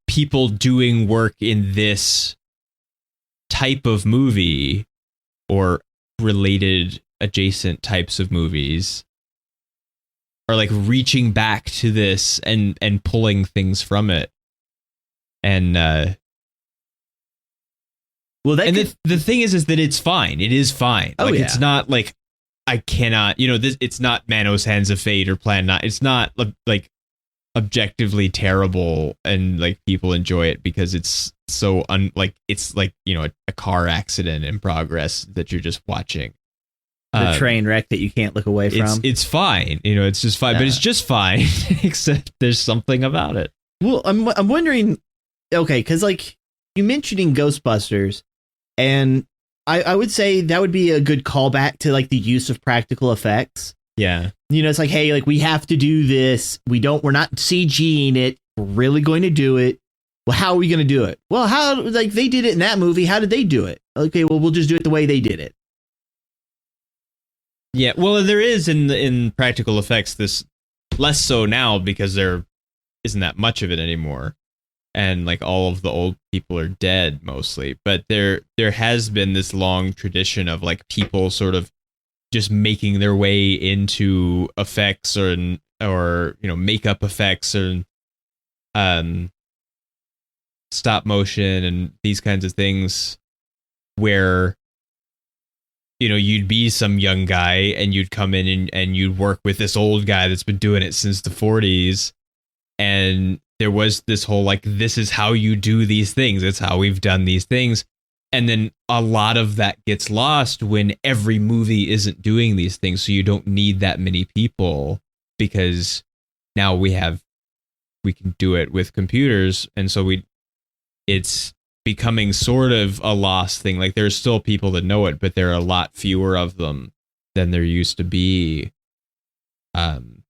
B: people doing work in this type of movie or related adjacent types of movies are like reaching back to this and pulling things from it. And
A: well,
B: the thing is that it's fine. It is fine.
A: Oh,
B: like
A: yeah.
B: It's not like I cannot, you know, it's not Manos Hands of Fate or Plan 9. It's not like objectively terrible and like people enjoy it because it's so it's like, you know, a car accident in progress that you're just watching.
A: The train wreck that you can't look away from.
B: It's fine, you know, it's just fine, but it's just fine except there's something about it.
A: Well, I'm wondering, okay, because like you mentioning Ghostbusters, and I would say that would be a good callback to like the use of practical effects.
B: Yeah.
A: You know, it's like, hey, like we have to do this. We're not CGing it. We're really going to do it. Well, how are we going to do it? Well, how, like they did it in that movie. How did they do it? Okay, well, we'll just do it the way they did it.
B: Yeah, well, there is in practical effects this, less so now because there isn't that much of it anymore, and like all of the old people are dead mostly. But there has been this long tradition of like people sort of just making their way into effects or makeup effects or stop motion and these kinds of things where you'd be some young guy and you'd come in and you'd work with this old guy that's been doing it since the 40s, and there was this whole like, this is how you do these things, it's how we've done these things. And then a lot of that gets lost when every movie isn't doing these things, so you don't need that many people because now we can do it with computers, and so it's becoming sort of a lost thing. Like, there's still people that know it, but there are a lot fewer of them than there used to be. And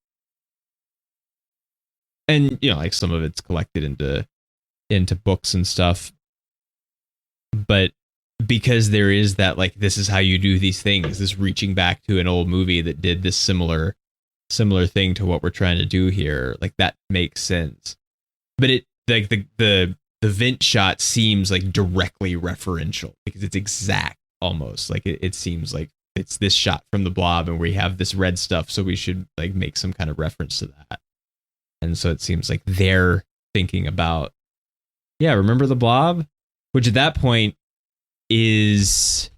B: like some of it's collected into books and stuff. But because there is that, like, this is how you do these things, this reaching back to an old movie that did this similar thing to what we're trying to do here, like, that makes sense. But it, like, the vent shot seems like directly referential because it's exact almost. Like, it seems like it's this shot from the Blob and we have this red stuff, so we should like make some kind of reference to that. And so it seems like they're thinking about, remember the Blob? Which at that point is,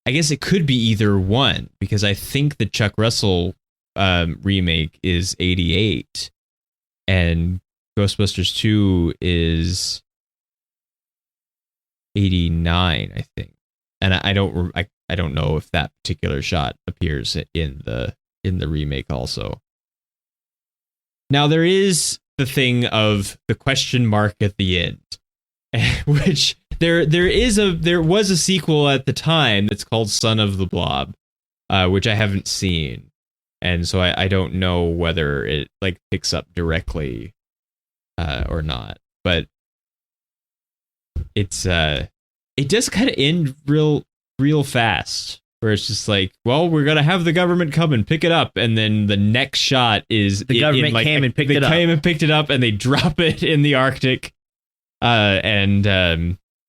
B: I guess it could be either one, because I think the Chuck Russell remake is 88 and Ghostbusters 2 is 89, I think. And I don't know if that particular shot appears in the remake also. Now there is the thing of the question mark at the end, which there was a sequel at the time that's called Son of the Blob, which I haven't seen, and so I don't know whether it like picks up directly or not. But it does kind of end real fast, where it's just like, well, we're gonna have the government come and pick it up, and then the next shot is
A: the government came and picked it up. They came
B: and picked it up, and they drop it in the Arctic, and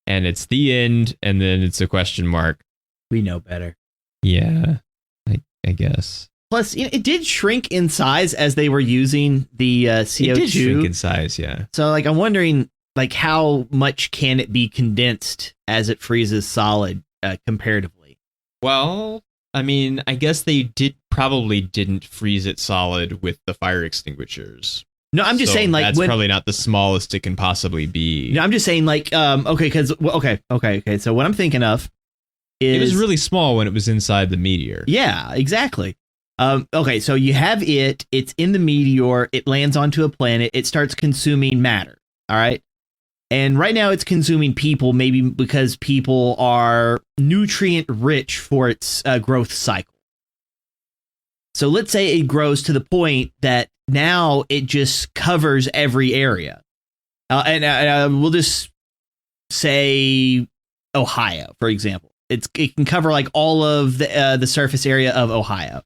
B: it's the end, and then it's a question mark.
A: We know better.
B: Yeah, I guess.
A: Plus, it did shrink in size as they were using the CO2. It did
B: shrink in size, yeah.
A: So, like, I'm wondering, like, how much can it be condensed as it freezes solid comparatively?
B: Well, I mean, I guess they probably didn't freeze it solid with the fire extinguishers.
A: No, I'm just saying, like,
B: that's probably not the smallest it can possibly be.
A: No, I'm just saying, like, okay. So what I'm thinking of is,
B: it was really small when it was inside the meteor.
A: Yeah, exactly. Okay, so you have it's in the meteor, it lands onto a planet, it starts consuming matter. All right. And right now it's consuming people, maybe because people are nutrient rich for its growth cycle. So let's say it grows to the point that now it just covers every area. And we'll just say Ohio, for example. It can cover like all of the surface area of Ohio.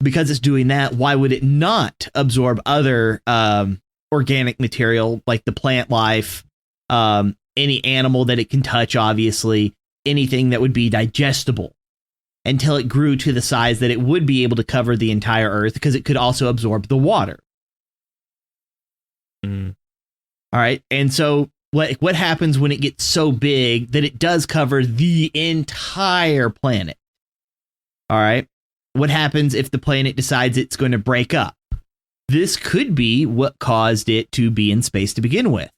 A: Because it's doing that, why would it not absorb other organic material like the plant life, any animal that it can touch, obviously, anything that would be digestible, until it grew to the size that it would be able to cover the entire Earth, because it could also absorb the water.
B: Mm.
A: All right. And so what happens when it gets so big that it does cover the entire planet? All right. What happens if the planet decides it's going to break up? This could be what caused it to be in space to begin with.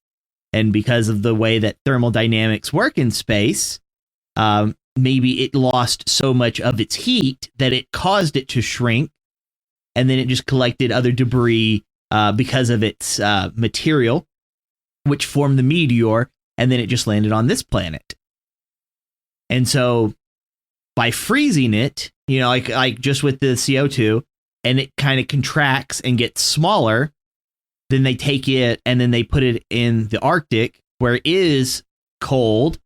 A: And because of the way that thermodynamics work in space, maybe it lost so much of its heat that it caused it to shrink, and then it just collected other debris because of its material, which formed the meteor, and then it just landed on this planet. And so by freezing it, like just with the CO2, and it kind of contracts and gets smaller, then they take it and then they put it in the Arctic, where it is cold,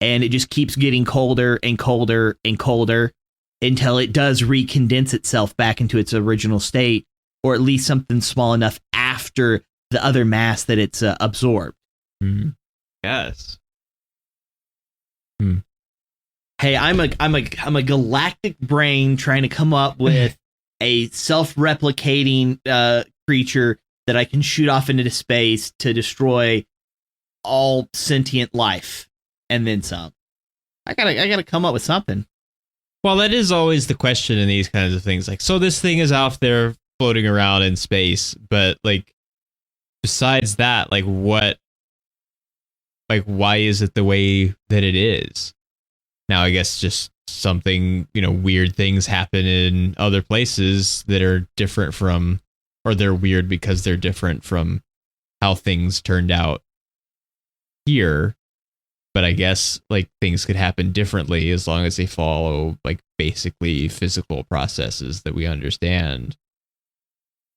A: and it just keeps getting colder and colder and colder until it does recondense itself back into its original state, or at least something small enough after the other mass that it's absorbed.
B: Mm. Yes.
A: hey, I'm a galactic brain trying to come up with a self-replicating creature that I can shoot off into space to destroy all sentient life, and then some. I gotta come up with something.
B: Well, that is always the question in these kinds of things. Like, so this thing is out there floating around in space, but like, besides that, like, what, like, why is it the way that it is? Now, I guess just something, weird things happen in other places that are different from, or they're weird because they're different from how things turned out here. But I guess like things could happen differently as long as they follow like basically physical processes that we understand.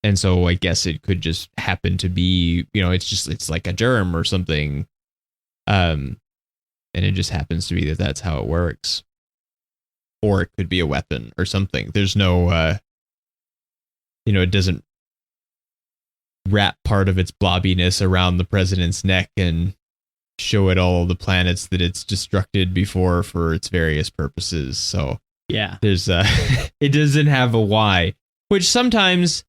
B: And so I guess it could just happen to be, it's like a germ or something. And it just happens to be that that's how it works. Or it could be a weapon or something. There's no, it doesn't wrap part of its blobbiness around the president's neck and show it all the planets that it's destructed before for its various purposes. So
A: yeah,
B: there's it doesn't have a why, which sometimes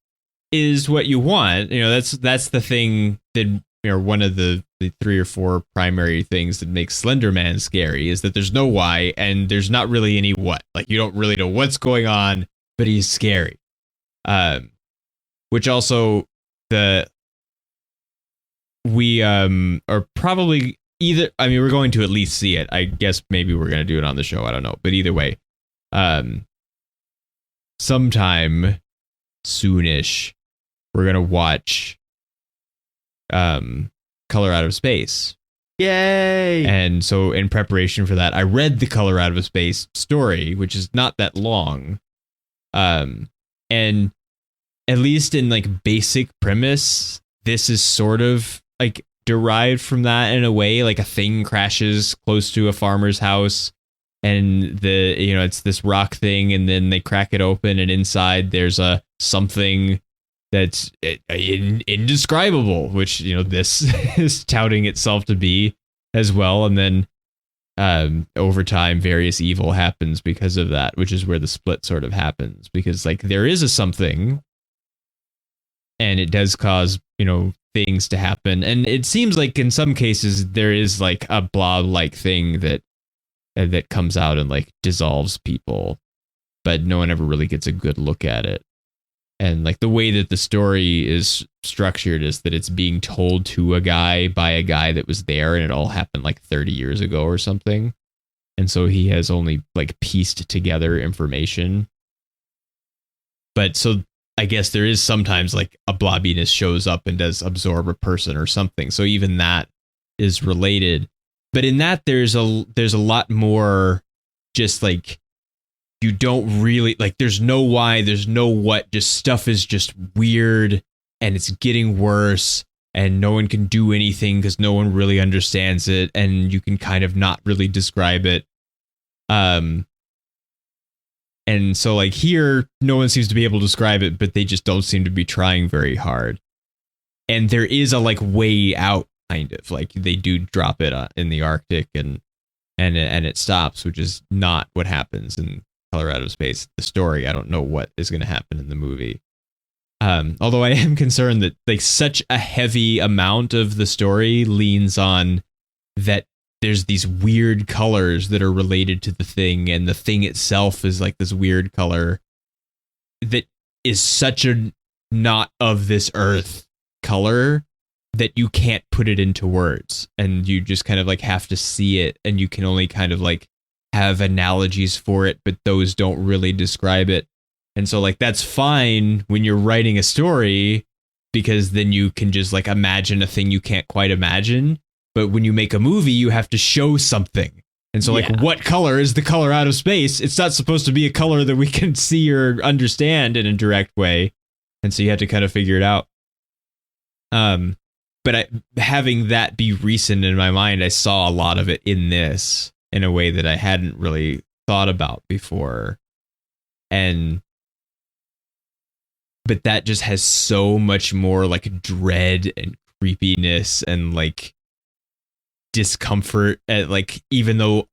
B: is what you want. That's the thing that, one of the 3 or 4 primary things that makes Slender Man scary is that there's no why and there's not really any what. Like, you don't really know what's going on, but he's scary. Which also we are probably we're going to at least see it. I guess maybe we're going to do it on the show. I don't know. But either way, sometime soonish, we're going to watch Color Out of Space.
A: Yay!
B: And so in preparation for that, I read the Color Out of Space story, which is not that long. And at least in like basic premise, this is sort of like derived from that in a way. Like, a thing crashes close to a farmer's house and it's this rock thing, and then they crack it open and inside there's a something that's indescribable, which this is touting itself to be as well. And then over time various evil happens because of that, which is where the split sort of happens, because like there is a something and it does cause things to happen, and it seems like in some cases there is like a blob like thing that comes out and like dissolves people, but no one ever really gets a good look at it. And like the way that the story is structured is that it's being told to a guy by a guy that was there, and it all happened like 30 years ago or something. And so he has only like pieced together information. But so I guess there is sometimes like a blobbiness shows up and does absorb a person or something. So even that is related. But in that there's a lot more just like, you don't really like, there's no why, there's no what, just stuff is just weird and it's getting worse and no one can do anything because no one really understands it and you can kind of not really describe it. And so like here, no one seems to be able to describe it, but they just don't seem to be trying very hard. And there is a like way out, kind of like they do drop it in the Arctic and it stops, which is not what happens in Color Out of Space. The story, I don't know what is going to happen in the movie. Although I am concerned that like such a heavy amount of the story leans on that there's these weird colors that are related to the thing, and the thing itself is like this weird color that is such a not of this earth color that you can't put it into words, and you just kind of like have to see it, and you can only kind of like have analogies for it, but those don't really describe it. And so like that's fine when you're writing a story, because then you can just like imagine a thing you can't quite imagine. But when you make a movie, you have to show something. And so like, what color is the color out of space? It's not supposed to be a color that we can see or understand in a direct way. And so you have to kind of figure it out. But having that be recent in my mind, I saw a lot of it in this in a way that I hadn't really thought about before. But that just has so much more like dread and creepiness and like discomfort, like even though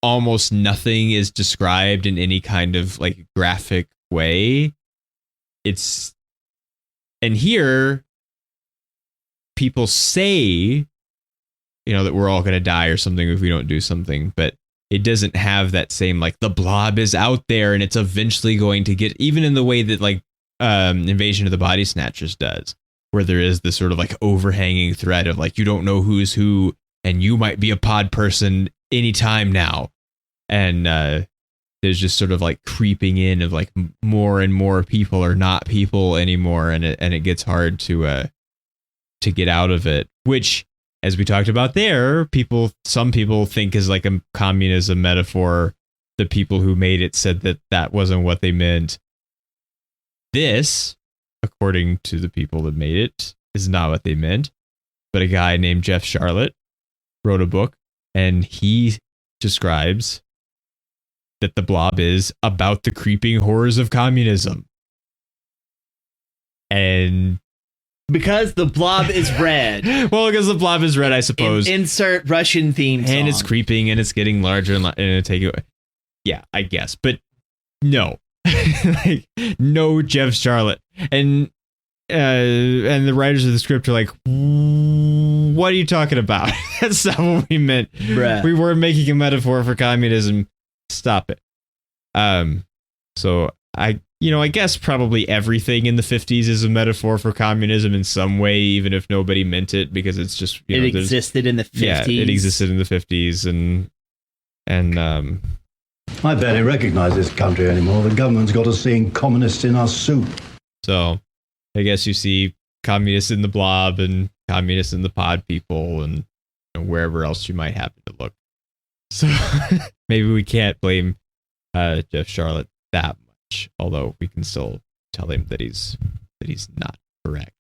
B: almost nothing is described in any kind of like graphic way. And here people say, that we're all going to die or something if we don't do something, but it doesn't have that same, like, the blob is out there and it's eventually going to get, even in the way that like Invasion of the Body Snatchers does, where there is this sort of like overhanging threat of like, you don't know who's who and you might be a pod person anytime now. And there's just sort of like creeping in of like more and more people are not people anymore. And it gets hard to get out of it, which, as we talked about there, some people think is like a communism metaphor. The people who made it said that wasn't what they meant. This, according to the people that made it, is not what they meant. But a guy named Jeff Charlotte wrote a book, and he describes that the Blob is about the creeping horrors of communism. And
A: because the Blob is red.
B: Well, because the Blob is red, I suppose.
A: Insert Russian theme song.
B: And it's creeping and it's getting larger and it take it. Yeah, I guess, but no, like no Jeff Charlotte, and the writers of the script are like, what are you talking about? That's not what we meant.
A: Bruh.
B: We weren't making a metaphor for communism. Stop it. So I guess probably everything in the 50s is a metaphor for communism in some way, even if nobody meant it, because it's just,
A: it existed in the 50s.
B: Yeah, it existed in the 50s, and
D: I barely recognize this country anymore. The government's got us seeing communists in our soup.
B: So I guess you see communists in the Blob and communists in the pod people and wherever else you might happen to look. So maybe we can't blame Jeff Charlotte that much, although we can still tell him that he's not correct.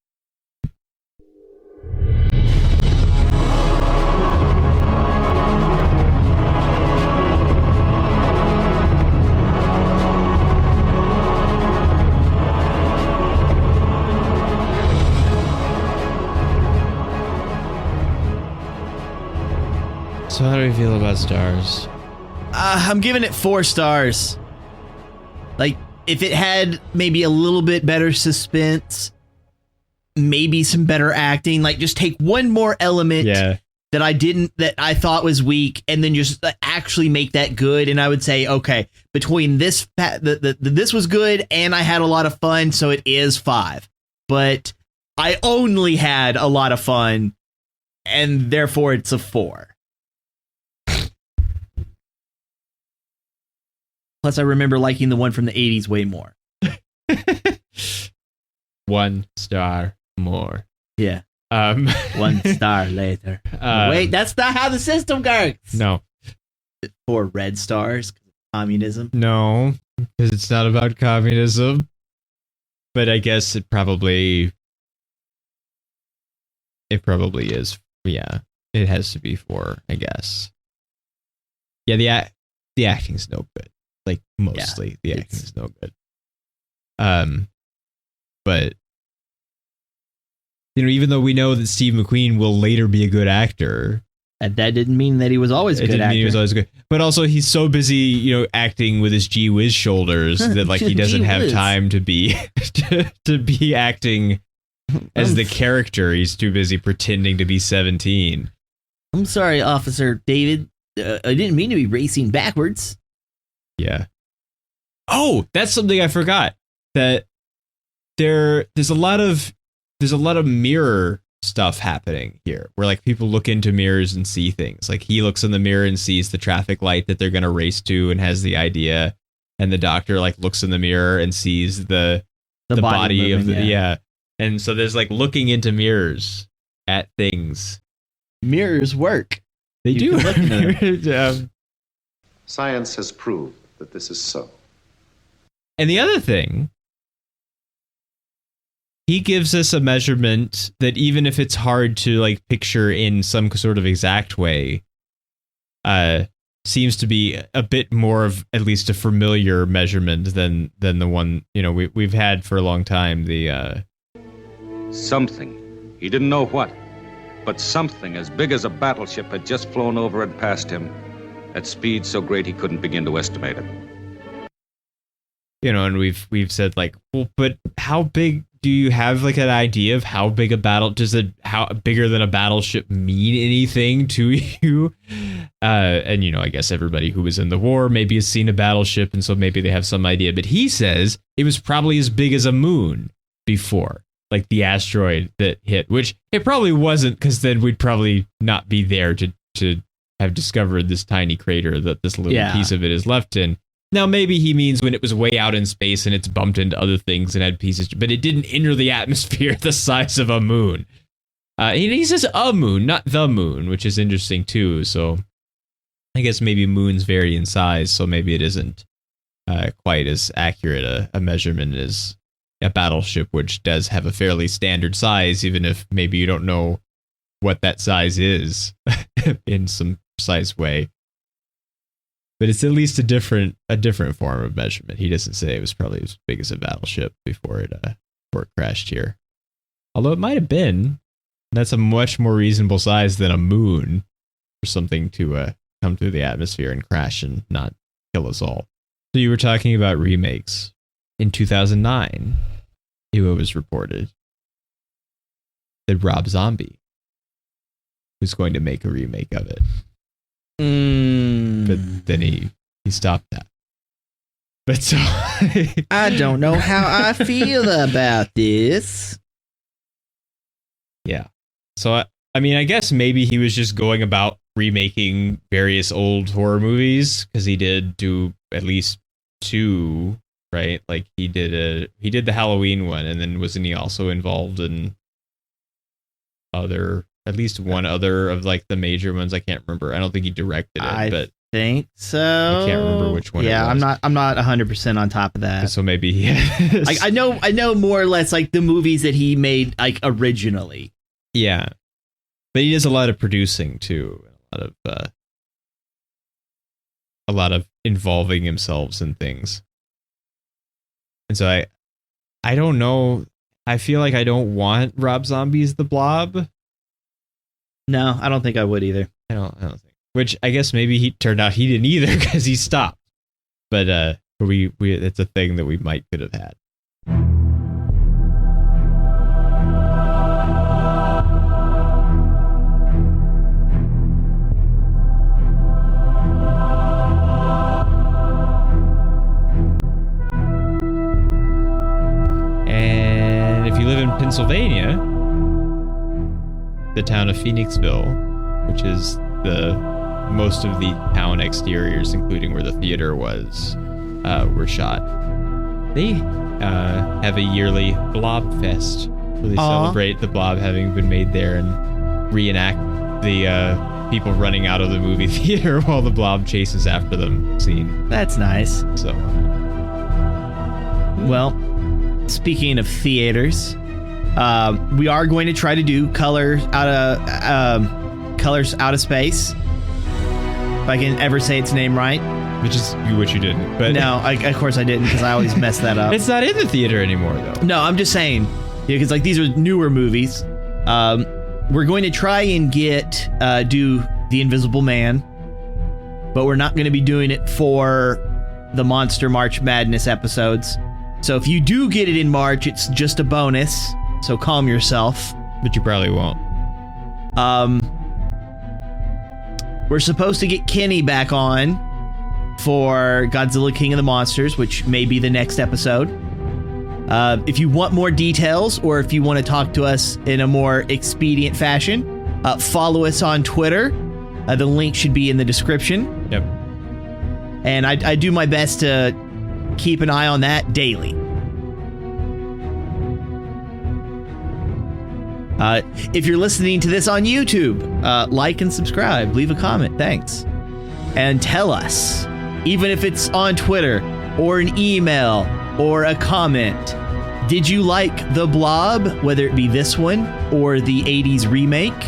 B: So how do we feel about stars?
A: I'm giving it 4 stars. Like, if it had maybe a little bit better suspense, maybe some better acting, like just take one more element that I thought was weak, and then just actually make that good. And I would say, okay, between this, this was good, and I had a lot of fun, so it is 5. But I only had a lot of fun, and therefore it's a 4. Plus, I remember liking the one from the 80s way more.
B: 1 star more.
A: Yeah. 1 star later. Wait, that's not how the system works.
B: No.
A: 4 red stars. Communism.
B: No, because it's not about communism. But I guess it probably is. Yeah, it has to be 4, I guess. Yeah, the acting's no good. Like, mostly the acting is no good. But even though we know that Steve McQueen will later be a good actor,
A: and that didn't mean that he was always a good actor.
B: Mean he was always good. But also, he's so busy, acting with his gee whiz shoulders that like he doesn't have time to be to be acting as the character. He's too busy pretending to be 17.
A: I'm sorry, Officer David. I didn't mean to be racing backwards.
B: Yeah. Oh, that's something I forgot. That there's a lot of mirror stuff happening here, where like people look into mirrors and see things. Like he looks in the mirror and sees the traffic light that they're gonna race to and has the idea, and the doctor like looks in the mirror and sees the body of the And so there's like looking into mirrors at things.
A: Mirrors work.
B: They do.
E: Science has proved that this is so.
B: And the other thing, he gives us a measurement that even if it's hard to like picture in some sort of exact way, seems to be a bit more of at least a familiar measurement than the one we've had for a long time. The
C: something, he didn't know what, but something as big as a battleship had just flown over and past him. at speed so great he couldn't begin to estimate it.
B: You know, and we've said like, well, but how big do you have like an idea of how big a battle how bigger than a battleship mean anything to you? And you know, I guess everybody who was in the war maybe has seen a battleship, and so maybe they have some idea. But he says it was probably as big as a moon before, like the asteroid that hit, which it probably wasn't, because then we'd probably not be there to have discovered this tiny crater that this little piece of it is left in. Now, maybe he means when it was way out in space and it's bumped into other things and had pieces, but it didn't enter the atmosphere the size of a moon. And he says a moon, not the moon, which is interesting too. So I guess maybe moons vary in size, so maybe it isn't quite as accurate a measurement as a battleship, which does have a fairly standard size, even if maybe you don't know what that size is in some precise way. But it's at least a different form of measurement. He doesn't say it was probably as big as a battleship before it crashed here. Although it might have been. That's a much more reasonable size than a moon for something to come through the atmosphere and crash and not kill us all. So you were talking about remakes. In 2009, it was reported that Rob Zombie was going to make a remake of it. But then he stopped that. But so
A: I don't know how I feel about this.
B: Yeah. So I mean, I guess maybe he was just going about remaking various old horror movies, because he did do at least 2, right? Like he did the Halloween one, and then wasn't he also involved in at least one other of like the major ones? I can't remember. I don't think he directed it, but
A: I think so.
B: I can't remember which one.
A: Yeah,
B: it was.
A: I'm not 100% on top of that.
B: So maybe he has.
A: I know more or less like the movies that he made like originally.
B: Yeah, but he does a lot of producing too, a lot of involving himself in things. And so I don't know. I feel like I don't want Rob Zombie's The Blob.
A: No, I don't think I would either.
B: I don't think. Which I guess maybe he turned out he didn't either, because he stopped. But we it's a thing that we could have had. And if you live in Pennsylvania, the town of Phoenixville, which is most of the town exteriors, including where the theater was, were shot. They have a yearly Blob Fest, where they celebrate the Blob having been made there and reenact the people running out of the movie theater while the Blob chases after them scene.
A: That's nice.
B: So,
A: well, speaking of theaters, we are going to try to do Colors Out of Space. If I can ever say its name right.
B: which you didn't. But
A: no, of course I didn't, because I always mess that up.
B: It's not in the theater anymore, though.
A: No, I'm just saying, because like these are newer movies. We're going to try and do The Invisible Man, but we're not going to be doing it for the Monster March Madness episodes. So if you do get it in March, it's just a bonus. So calm yourself.
B: But you probably won't.
A: We're supposed to get Kenny back on for Godzilla King of the Monsters, which may be the next episode. If you want more details, or if you want to talk to us in a more expedient fashion, follow us on Twitter. The link should be in the description.
B: Yep.
A: And I do my best to keep an eye on that daily. If you're listening to this on YouTube, like and subscribe, leave a comment, thanks. And tell us, even if it's on Twitter or an email or a comment, did you like The Blob, whether it be this one or the 80s remake?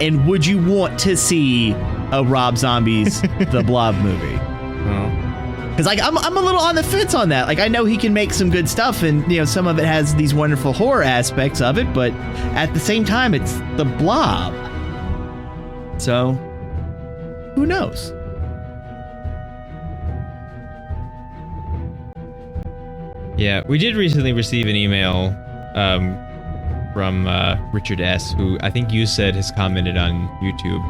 A: And would you want to see a Rob Zombie's The Blob movie? Because like I'm a little on the fence on that. Like, I know he can make some good stuff, and you know, some of it has these wonderful horror aspects of it, but at the same time, it's The Blob. So who knows?
B: Yeah, we did recently receive an email from Richard S., who I think you said has commented on YouTube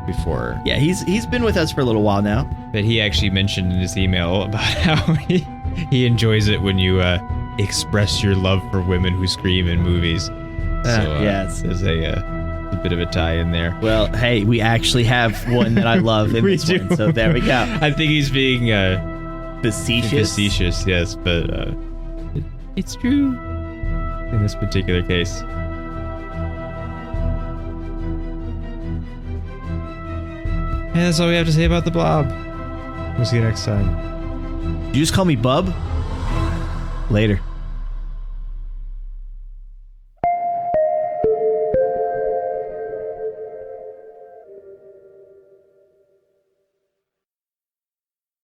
B: before.
A: Yeah, he's been with us for a little while now.
B: But he actually mentioned in his email about how he enjoys it when you express your love for women who scream in movies.
A: Yes.
B: There's a bit of a tie in there.
A: Well, hey, we actually have one that I love in this one, so there we go.
B: I think he's being
A: Facetious?
B: facetious, yes, but it's true in this particular case. And that's all we have to say about the Blob. We'll see you next time.
A: You just call me Bub? Later.